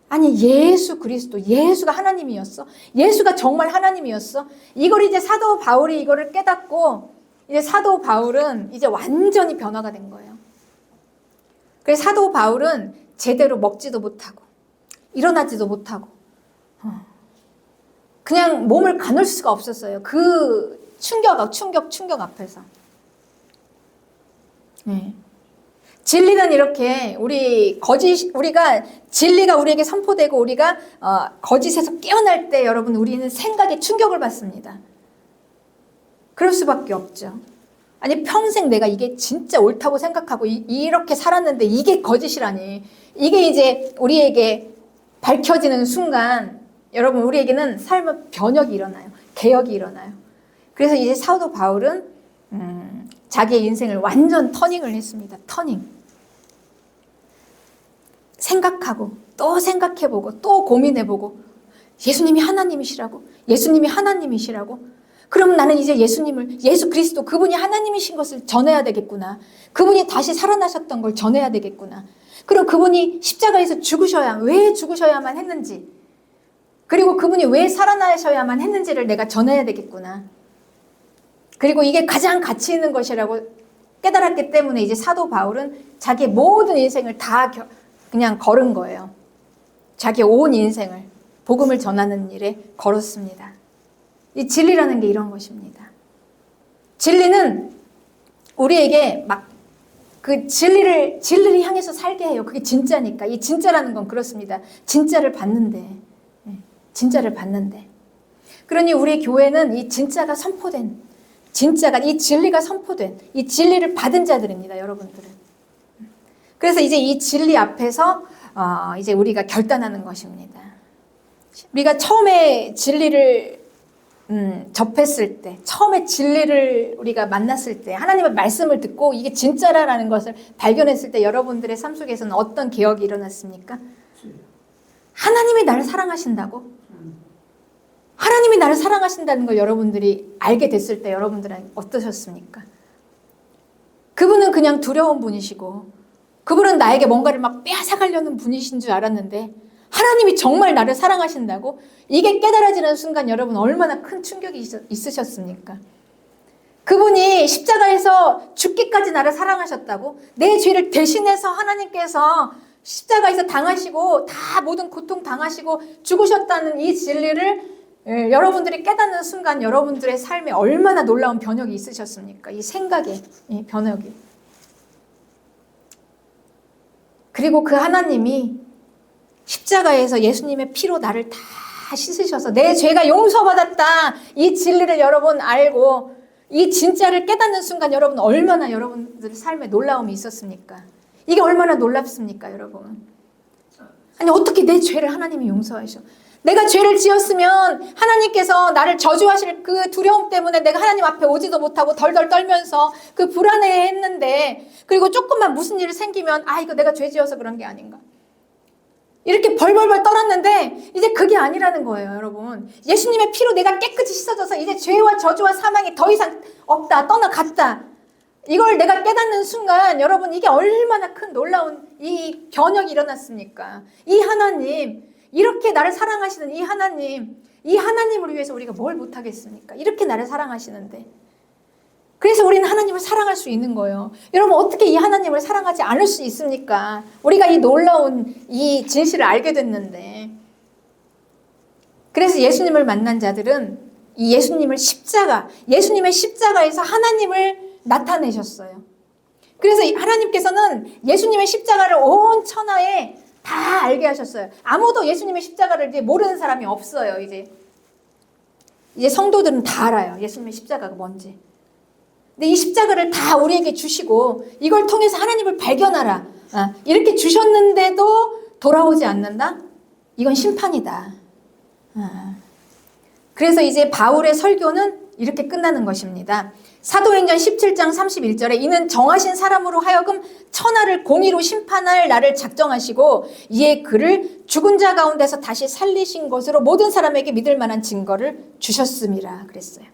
아니 예수 그리스도, 예수가 하나님이었어? 예수가 정말 하나님이었어? 이걸 이제 사도 바울이 이거를 깨닫고 이제 사도 바울은 이제 완전히 변화가 된 거예요. 그래서 사도 바울은 제대로 먹지도 못하고 일어나지도 못하고 그냥 몸을 가눌 수가 없었어요. 그 충격 앞에서. 네. 진리는 이렇게 우리가 진리가 우리에게 선포되고 우리가 거짓에서 깨어날 때 여러분 우리는 생각에 충격을 받습니다. 그럴 수밖에 없죠. 아니 평생 내가 이게 진짜 옳다고 생각하고 이렇게 살았는데 이게 거짓이라니. 이게 이제 우리에게 밝혀지는 순간 여러분 우리에게는 삶의 변혁이 일어나요. 개혁이 일어나요. 그래서 이제 사도 바울은 자기의 인생을 완전 터닝을 했습니다. 터닝. 생각하고 또 생각해보고 또 고민해보고 예수님이 하나님이시라고? 예수님이 하나님이시라고? 그러면 나는 이제 예수 그리스도 그분이 하나님이신 것을 전해야 되겠구나. 그분이 다시 살아나셨던 걸 전해야 되겠구나. 그리고 그분이 십자가에서 왜 죽으셔야만 했는지, 그리고 그분이 왜 살아나셔야만 했는지를 내가 전해야 되겠구나. 그리고 이게 가장 가치 있는 것이라고 깨달았기 때문에 이제 사도 바울은 자기의 모든 인생을 다 그냥 걸은 거예요. 자기의 온 인생을 복음을 전하는 일에 걸었습니다. 이 진리라는 게 이런 것입니다. 진리는 우리에게 막 그 진리를 향해서 살게 해요. 그게 진짜니까. 이 진짜라는 건 그렇습니다. 진짜를 받는데. 그러니 우리 교회는 이 진짜가 선포된, 이 진리가 선포된, 이 진리를 받은 자들입니다, 여러분들은. 그래서 이제 이 진리 앞에서 이제 우리가 결단하는 것입니다. 우리가 처음에 진리를 접했을 때, 처음에 진리를 우리가 만났을 때, 하나님의 말씀을 듣고 이게 진짜라는 것을 발견했을 때 여러분들의 삶 속에서는 어떤 개혁이 일어났습니까? 하나님이 나를 사랑하신다고? 하나님이 나를 사랑하신다는 걸 여러분들이 알게 됐을 때 여러분들은 어떠셨습니까? 그분은 그냥 두려운 분이시고 그분은 나에게 뭔가를 막 빼앗아가려는 분이신 줄 알았는데 하나님이 정말 나를 사랑하신다고? 이게 깨달아지는 순간 여러분 얼마나 큰 충격이 있으셨습니까? 그분이 십자가에서 죽기까지 나를 사랑하셨다고? 내 죄를 대신해서 하나님께서 십자가에서 당하시고 다 모든 고통 당하시고 죽으셨다는 이 진리를 여러분들이 깨닫는 순간 여러분들의 삶에 얼마나 놀라운 변혁이 있으셨습니까? 이 생각의 변혁이. 그리고 그 하나님이 십자가에서 예수님의 피로 나를 다 씻으셔서 내 죄가 용서받았다. 이 진리를 여러분 알고 이 진짜를 깨닫는 순간 여러분 얼마나 여러분들 삶에 놀라움이 있었습니까? 이게 얼마나 놀랍습니까, 여러분? 아니 어떻게 내 죄를 하나님이 용서하셔? 내가 죄를 지었으면 하나님께서 나를 저주하실 그 두려움 때문에 내가 하나님 앞에 오지도 못하고 덜덜 떨면서 그 불안해했는데 그리고 조금만 무슨 일이 생기면 이거 내가 죄 지어서 그런 게 아닌가? 이렇게 벌벌벌 떨었는데 이제 그게 아니라는 거예요, 여러분. 예수님의 피로 내가 깨끗이 씻어져서 이제 죄와 저주와 사망이 더 이상 없다, 떠나갔다. 이걸 내가 깨닫는 순간 여러분 이게 얼마나 큰 놀라운 이 변혁이 일어났습니까? 이 하나님, 이렇게 나를 사랑하시는 이 하나님을 위해서 우리가 뭘 못하겠습니까? 이렇게 나를 사랑하시는데. 그래서 우리는 하나님을 사랑할 수 있는 거예요. 여러분 어떻게 이 하나님을 사랑하지 않을 수 있습니까? 우리가 이 놀라운 이 진실을 알게 됐는데. 그래서 예수님을 만난 자들은 이 예수님의 십자가에서 하나님을 나타내셨어요. 그래서 하나님께서는 예수님의 십자가를 온 천하에 다 알게 하셨어요. 아무도 예수님의 십자가를 이제 모르는 사람이 없어요. 이제 성도들은 다 알아요. 예수님의 십자가가 뭔지. 근데 이 십자가를 다 우리에게 주시고 이걸 통해서 하나님을 발견하라. 이렇게 주셨는데도 돌아오지 않는다? 이건 심판이다. 그래서 이제 바울의 설교는 이렇게 끝나는 것입니다. 사도행전 17장 31절에 이는 정하신 사람으로 하여금 천하를 공의로 심판할 날을 작정하시고 이에 그를 죽은 자 가운데서 다시 살리신 것으로 모든 사람에게 믿을 만한 증거를 주셨음이라 그랬어요.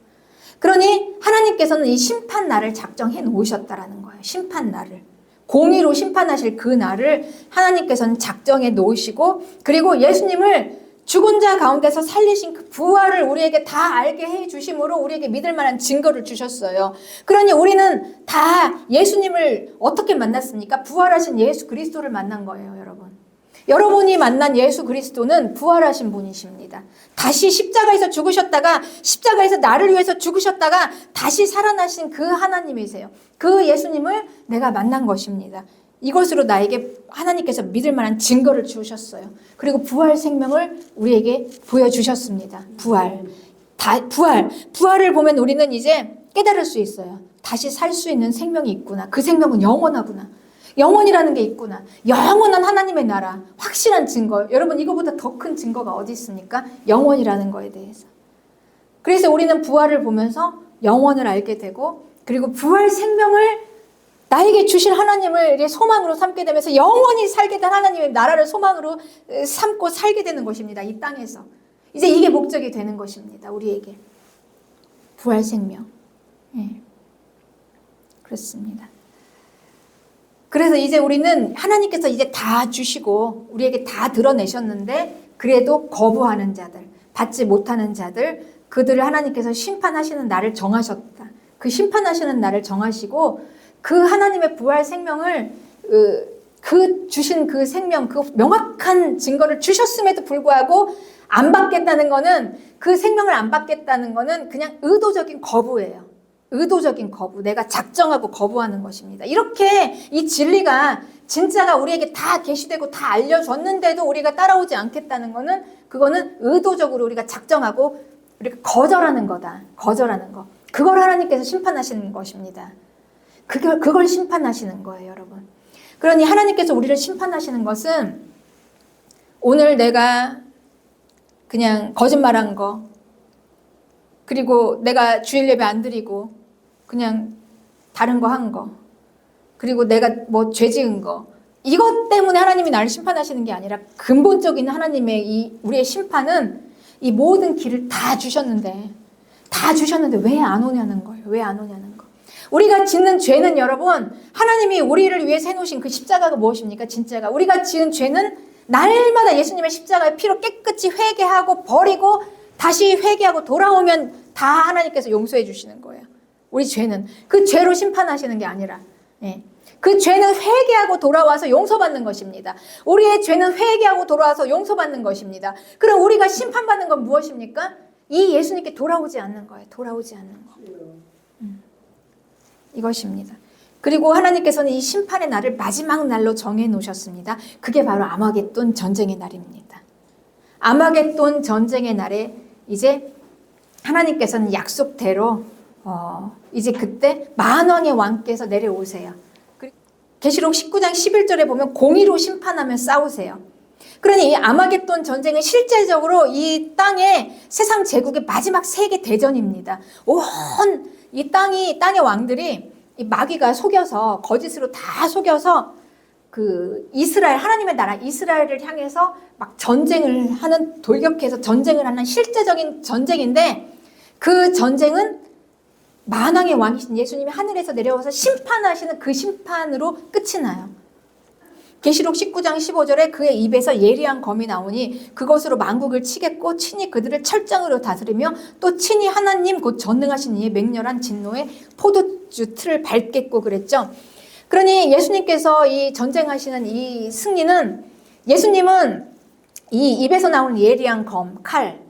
그러니 하나님께서는 이 심판 날을 작정해 놓으셨다라는 거예요. 심판 날을. 공의로 심판하실 그 날을 하나님께서는 작정해 놓으시고 그리고 예수님을 죽은 자 가운데서 살리신 그 부활을 우리에게 다 알게 해 주심으로 우리에게 믿을 만한 증거를 주셨어요. 그러니 우리는 다 예수님을 어떻게 만났습니까? 부활하신 예수 그리스도를 만난 거예요, 여러분. 여러분이 만난 예수 그리스도는 부활하신 분이십니다. 다시 십자가에서 죽으셨다가 십자가에서 나를 위해서 죽으셨다가 다시 살아나신 그 하나님이세요. 그 예수님을 내가 만난 것입니다. 이것으로 나에게 하나님께서 믿을 만한 증거를 주셨어요. 그리고 부활 생명을 우리에게 보여주셨습니다. 부활을 보면 우리는 이제 깨달을 수 있어요. 다시 살 수 있는 생명이 있구나. 그 생명은 영원하구나. 영원이라는 게 있구나. 영원한 하나님의 나라. 확실한 증거. 여러분 이거보다 더 큰 증거가 어디 있습니까? 영원이라는 거에 대해서. 그래서 우리는 부활을 보면서 영원을 알게 되고 그리고 부활 생명을 나에게 주실 하나님을 소망으로 삼게 되면서 영원히 살게 된 하나님의 나라를 소망으로 삼고 살게 되는 것입니다. 이 땅에서. 이제 이게 목적이 되는 것입니다. 우리에게. 부활 생명. 예. 그렇습니다. 그래서 이제 우리는 하나님께서 이제 다 주시고 우리에게 다 드러내셨는데 그래도 거부하는 자들, 받지 못하는 자들, 그들을 하나님께서 심판하시는 날을 정하셨다. 그 심판하시는 날을 정하시고 그 하나님의 부활 생명을 그 주신 그 생명, 그 명확한 증거를 주셨음에도 불구하고 안 받겠다는 거는 그 생명을 안 받겠다는 거는 그냥 의도적인 거부예요. 의도적인 거부. 내가 작정하고 거부하는 것입니다. 이렇게 이 진리가 진짜가 우리에게 다 계시되고 다 알려졌는데도 우리가 따라오지 않겠다는 거는 그거는 의도적으로 우리가 작정하고 우리가 거절하는 거다. 거절하는 거. 그걸 하나님께서 심판하시는 것입니다. 그걸 심판하시는 거예요, 여러분. 그러니 하나님께서 우리를 심판하시는 것은 오늘 내가 그냥 거짓말한 거, 그리고 내가 주일 예배 안 드리고 그냥 다른 거 한 거, 그리고 내가 뭐 죄 지은 거, 이것 때문에 하나님이 나를 심판하시는 게 아니라 근본적인 하나님의 우리의 심판은 이 모든 길을 다 주셨는데 왜 안 오냐는 거예요. 왜 안 오냐는 거. 우리가 짓는 죄는 여러분, 하나님이 우리를 위해서 해놓으신 그 십자가가 무엇입니까? 진짜가. 우리가 지은 죄는 날마다 예수님의 십자가의 피로 깨끗이 회개하고 버리고 다시 회개하고 돌아오면 다 하나님께서 용서해 주시는 거예요. 우리 죄는. 그 죄로 심판하시는 게 아니라. 예. 그 죄는 회개하고 돌아와서 용서받는 것입니다. 우리의 죄는 회개하고 돌아와서 용서받는 것입니다. 그럼 우리가 심판받는 건 무엇입니까? 이 예수님께 돌아오지 않는 거예요. 돌아오지 않는 거. 이것입니다. 그리고 하나님께서는 이 심판의 날을 마지막 날로 정해 놓으셨습니다. 그게 바로 아마겟돈 전쟁의 날입니다. 아마겟돈 전쟁의 날에 이제 하나님께서는 약속대로 이제 그때 만왕의 왕께서 내려오세요. 계시록 19장 11절에 보면 공의로 심판하며 싸우세요. 그러니 이 아마겟돈 전쟁은 실제적으로 이 땅의 세상 제국의 마지막 세계 대전입니다. 이 땅의 왕들이 이 마귀가 속여서 거짓으로 다 속여서 그 이스라엘 하나님의 나라 이스라엘을 향해서 막 전쟁을 하는 돌격해서 전쟁을 하는 실제적인 전쟁인데 그 전쟁은 만왕의 왕이신 예수님이 하늘에서 내려와서 심판하시는 그 심판으로 끝이 나요. 계시록 19장 15절에 그의 입에서 예리한 검이 나오니 그것으로 만국을 치겠고 친히 그들을 철장으로 다스리며 또 친히 하나님 곧 전능하신 이의 맹렬한 진노의 포도주 틀을 밟겠고 그랬죠. 그러니 예수님께서 이 전쟁하시는 이 승리는 예수님은 이 입에서 나오는 예리한 검, 칼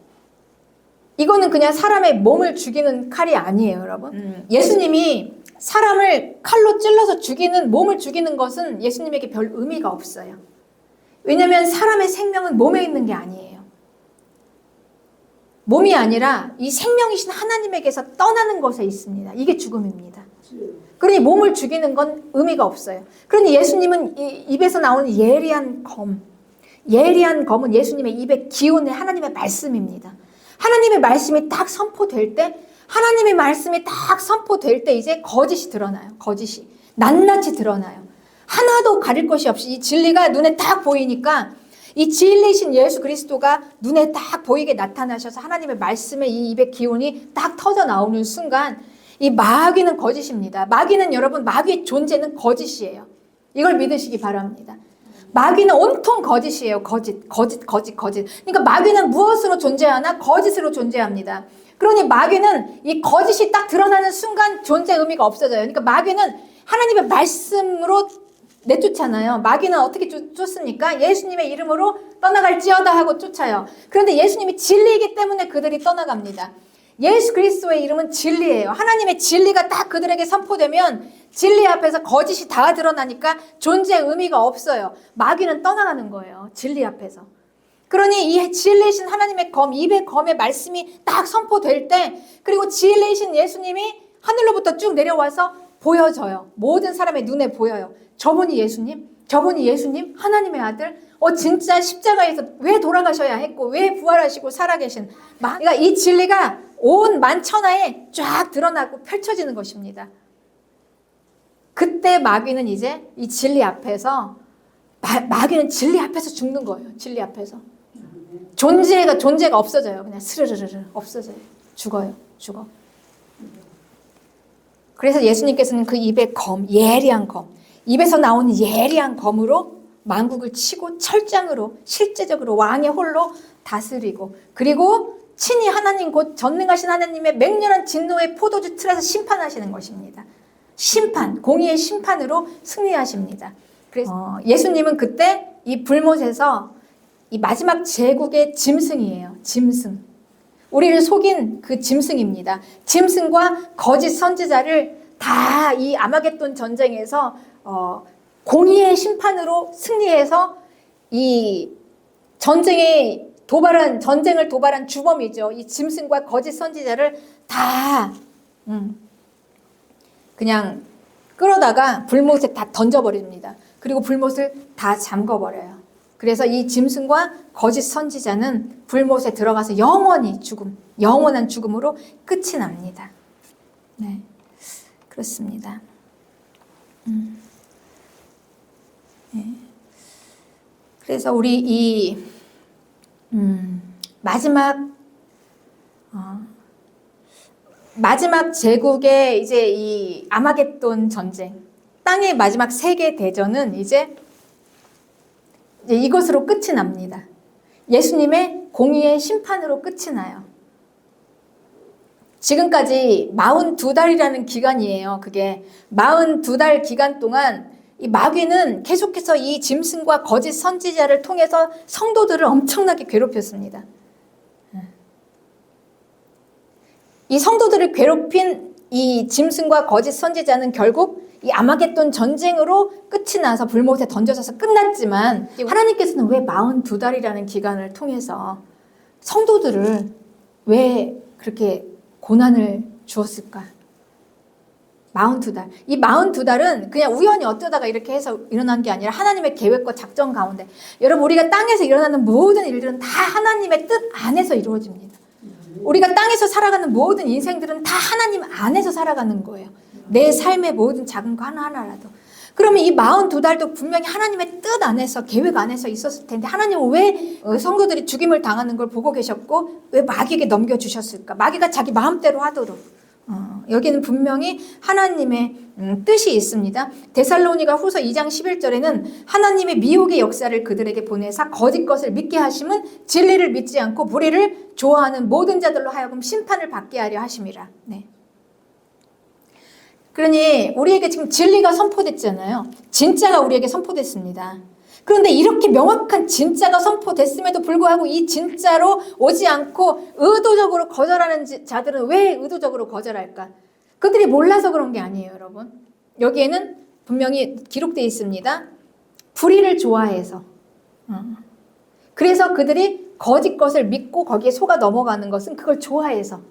이거는 그냥 사람의 몸을 죽이는 칼이 아니에요, 여러분. 예수님이 사람을 칼로 찔러서 죽이는 몸을 죽이는 것은 예수님에게 별 의미가 없어요. 왜냐하면 사람의 생명은 몸에 있는 게 아니에요. 몸이 아니라 이 생명이신 하나님에게서 떠나는 것에 있습니다. 이게 죽음입니다. 그러니 몸을 죽이는 건 의미가 없어요. 그러니 예수님은 이 입에서 나오는 예리한 검은 예수님의 입의 기운의 하나님의 말씀입니다. 하나님의 말씀이 딱 선포될 때, 하나님의 말씀이 딱 선포될 때 이제 거짓이 드러나요. 거짓이 낱낱이 드러나요. 하나도 가릴 것이 없이 이 진리가 눈에 딱 보이니까 이 진리신 예수 그리스도가 눈에 딱 보이게 나타나셔서 하나님의 말씀에 이 입의 기운이 딱 터져 나오는 순간 이 마귀는 거짓입니다. 마귀는 여러분, 마귀의 존재는 거짓이에요. 이걸 믿으시기 바랍니다. 마귀는 온통 거짓이에요. 거짓. 그러니까 마귀는 무엇으로 존재하나? 거짓으로 존재합니다. 그러니 마귀는 이 거짓이 딱 드러나는 순간 존재 의미가 없어져요. 그러니까 마귀는 하나님의 말씀으로 내쫓잖아요. 마귀는 어떻게 쫓습니까? 예수님의 이름으로 떠나갈지어다 하고 쫓아요. 그런데 예수님이 진리이기 때문에 그들이 떠나갑니다. 예수 그리스도의 이름은 진리예요. 하나님의 진리가 딱 그들에게 선포되면 진리 앞에서 거짓이 다 드러나니까 존재의 의미가 없어요. 마귀는 떠나가는 거예요. 진리 앞에서. 그러니 이 진리이신 하나님의 검, 입의 검의 말씀이 딱 선포될 때, 그리고 진리이신 예수님이 하늘로부터 쭉 내려와서 보여져요. 모든 사람의 눈에 보여요. 저분이 예수님? 저분이 예수님? 하나님의 아들? 진짜 십자가에서 왜 돌아가셔야 했고 왜 부활하시고 살아계신, 그러니까 이 진리가 온 만천하에 쫙 드러나고 펼쳐지는 것입니다. 그때 마귀는 이제 이 진리 앞에서, 마귀는 진리 앞에서 죽는 거예요. 진리 앞에서. 존재가 없어져요. 그냥 스르르르 없어져요. 죽어요. 죽어. 그래서 예수님께서는 그 입의 검, 예리한 검, 입에서 나온 예리한 검으로 만국을 치고 철장으로 실제적으로 왕의 홀로 다스리고, 그리고 친히 하나님 곧 전능하신 하나님의 맹렬한 진노의 포도주 틀에서 심판하시는 것입니다. 심판, 공의의 심판으로 승리하십니다. 그래서 예수님은 그때 이 불못에서 이 마지막 제국의 짐승이에요. 짐승. 우리를 속인 그 짐승입니다. 짐승과 거짓 선지자를 다 이 아마겟돈 전쟁에서 공의의 심판으로 승리해서 이 전쟁을 도발한 주범이죠. 이 짐승과 거짓 선지자를 다 그냥 끌어다가 불못에 다 던져버립니다. 그리고 불못을 다 잠궈버려요. 그래서 이 짐승과 거짓 선지자는 불못에 들어가서 영원한 죽음으로 끝이 납니다. 네, 그렇습니다. 네. 그래서 우리 이 마지막 제국의 이제 이 아마겟돈 전쟁, 땅의 마지막 세계 대전은 이제 이것으로 끝이 납니다. 예수님의 공의의 심판으로 끝이 나요. 지금까지 42달이라는 기간이에요. 그게 42달 기간 동안 이 마귀는 계속해서 이 짐승과 거짓 선지자를 통해서 성도들을 엄청나게 괴롭혔습니다. 이 성도들을 괴롭힌 이 짐승과 거짓 선지자는 결국 이 아마겟돈 전쟁으로 끝이 나서 불못에 던져져서 끝났지만, 하나님께서는 왜 42달이라는 기간을 통해서 성도들을 왜 그렇게 고난을 주었을까? 42달. 이 42달은 그냥 우연히 어쩌다가 이렇게 해서 일어난 게 아니라 하나님의 계획과 작전 가운데, 여러분, 우리가 땅에서 일어나는 모든 일들은 다 하나님의 뜻 안에서 이루어집니다. 우리가 땅에서 살아가는 모든 인생들은 다 하나님 안에서 살아가는 거예요. 내 삶의 모든 작은 거 하나하나라도. 그러면 이 42달도 분명히 하나님의 뜻 안에서, 계획 안에서 있었을 텐데, 하나님은 왜 성도들이 죽임을 당하는 걸 보고 계셨고 왜 마귀에게 넘겨주셨을까? 마귀가 자기 마음대로 하도록. 여기는 분명히 하나님의 뜻이 있습니다. 데살로니가 후서 2장 11절에는 하나님의 미혹의 역사를 그들에게 보내사 거짓 것을 믿게 하심은 진리를 믿지 않고 불의를 좋아하는 모든 자들로 하여금 심판을 받게 하려 하심이라. 네. 그러니 우리에게 지금 진리가 선포됐잖아요. 진짜가 우리에게 선포됐습니다. 그런데 이렇게 명확한 진짜가 선포됐음에도 불구하고 이 진짜로 오지 않고 의도적으로 거절하는 자들은 왜 의도적으로 거절할까? 그들이 몰라서 그런 게 아니에요, 여러분. 여기에는 분명히 기록되어 있습니다. 불의를 좋아해서. 그래서 그들이 거짓 것을 믿고 거기에 속아 넘어가는 것은 그걸 좋아해서.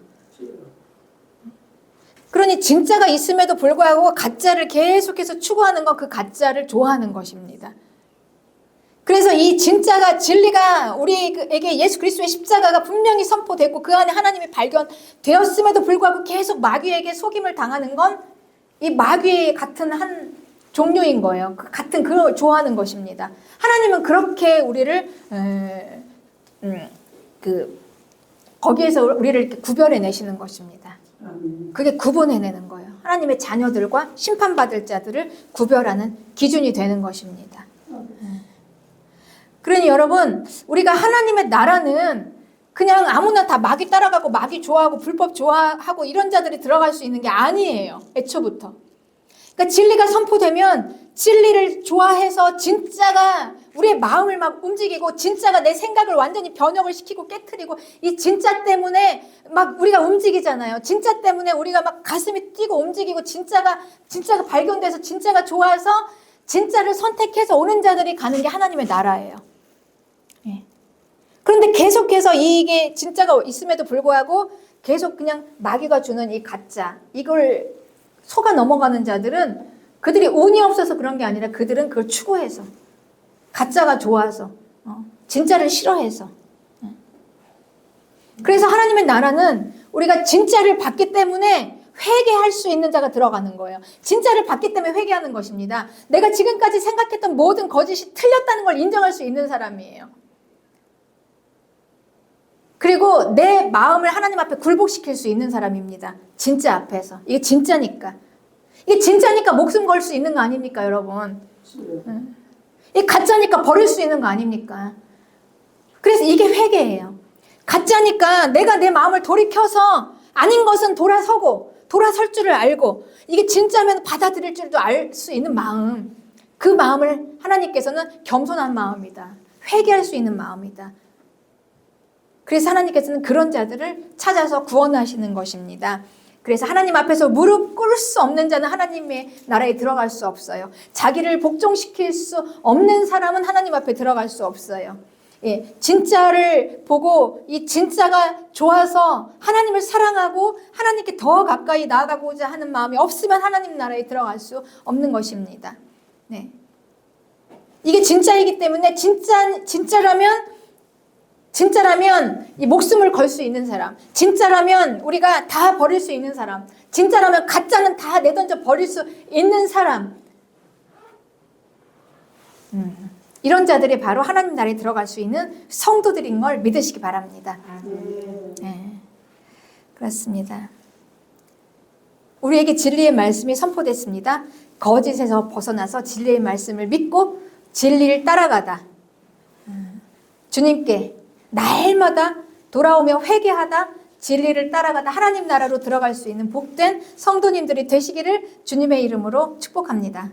그러니 진짜가 있음에도 불구하고 가짜를 계속해서 추구하는 건 그 가짜를 좋아하는 것입니다. 그래서 이 진짜가 진리가 우리에게 예수 그리스도의 십자가가 분명히 선포됐고 그 안에 하나님이 발견되었음에도 불구하고 계속 마귀에게 속임을 당하는 건 이 마귀 같은 한 종류인 거예요. 같은 그걸 좋아하는 것입니다. 하나님은 그렇게 우리를 거기에서 우리를 이렇게 구별해 내시는 것입니다. 그게 구분해내는 거예요. 하나님의 자녀들과 심판받을 자들을 구별하는 기준이 되는 것입니다. 그러니 여러분, 우리가 하나님의 나라는 그냥 아무나 다 마귀 따라가고 마귀 좋아하고 불법 좋아하고 이런 자들이 들어갈 수 있는 게 아니에요. 애초부터. 그러니까 진리가 선포되면 진리를 좋아해서 진짜가 우리의 마음을 막 움직이고 진짜가 내 생각을 완전히 변혁을 시키고 깨트리고 이 진짜 때문에 막 우리가 움직이잖아요. 진짜 때문에 우리가 막 가슴이 뛰고 움직이고 진짜가 발견돼서 진짜가 좋아서 진짜를 선택해서 오는 자들이 가는 게 하나님의 나라예요. 예. 그런데 계속해서 이게 진짜가 있음에도 불구하고 계속 그냥 마귀가 주는 이 가짜 이걸 속아 넘어가는 자들은 그들이 운이 없어서 그런 게 아니라 그들은 그걸 추구해서 가짜가 좋아서 진짜를 싫어해서. 그래서 하나님의 나라는 우리가 진짜를 받기 때문에 회개할 수 있는 자가 들어가는 거예요. 진짜를 받기 때문에 회개하는 것입니다. 내가 지금까지 생각했던 모든 거짓이 틀렸다는 걸 인정할 수 있는 사람이에요. 그리고 내 마음을 하나님 앞에 굴복시킬 수 있는 사람입니다. 진짜 앞에서. 이게 진짜니까. 이게 진짜니까 목숨 걸 수 있는 거 아닙니까, 여러분? 이게 가짜니까 버릴 수 있는 거 아닙니까? 그래서 이게 회개예요. 가짜니까 내가 내 마음을 돌이켜서 아닌 것은 돌아설 줄을 알고 이게 진짜면 받아들일 줄도 알 수 있는 마음. 그 마음을 하나님께서는 겸손한 마음이다. 회개할 수 있는 마음이다. 그래서 하나님께서는 그런 자들을 찾아서 구원하시는 것입니다. 그래서 하나님 앞에서 무릎 꿇을 수 없는 자는 하나님의 나라에 들어갈 수 없어요. 자기를 복종시킬 수 없는 사람은 하나님 앞에 들어갈 수 없어요. 예, 진짜를 보고 이 진짜가 좋아서 하나님을 사랑하고 하나님께 더 가까이 나아가고자 하는 마음이 없으면 하나님 나라에 들어갈 수 없는 것입니다. 네. 이게 진짜이기 때문에 진짜라면 이 목숨을 걸 수 있는 사람, 진짜라면 우리가 다 버릴 수 있는 사람, 진짜라면 가짜는 다 내던져 버릴 수 있는 사람, 이런 자들이 바로 하나님 나라에 들어갈 수 있는 성도들인 걸 믿으시기 바랍니다. 네, 그렇습니다. 우리에게 진리의 말씀이 선포됐습니다. 거짓에서 벗어나서 진리의 말씀을 믿고 진리를 따라가다 주님께 날마다 돌아오며 회개하다 진리를 따라가다 하나님 나라로 들어갈 수 있는 복된 성도님들이 되시기를 주님의 이름으로 축복합니다.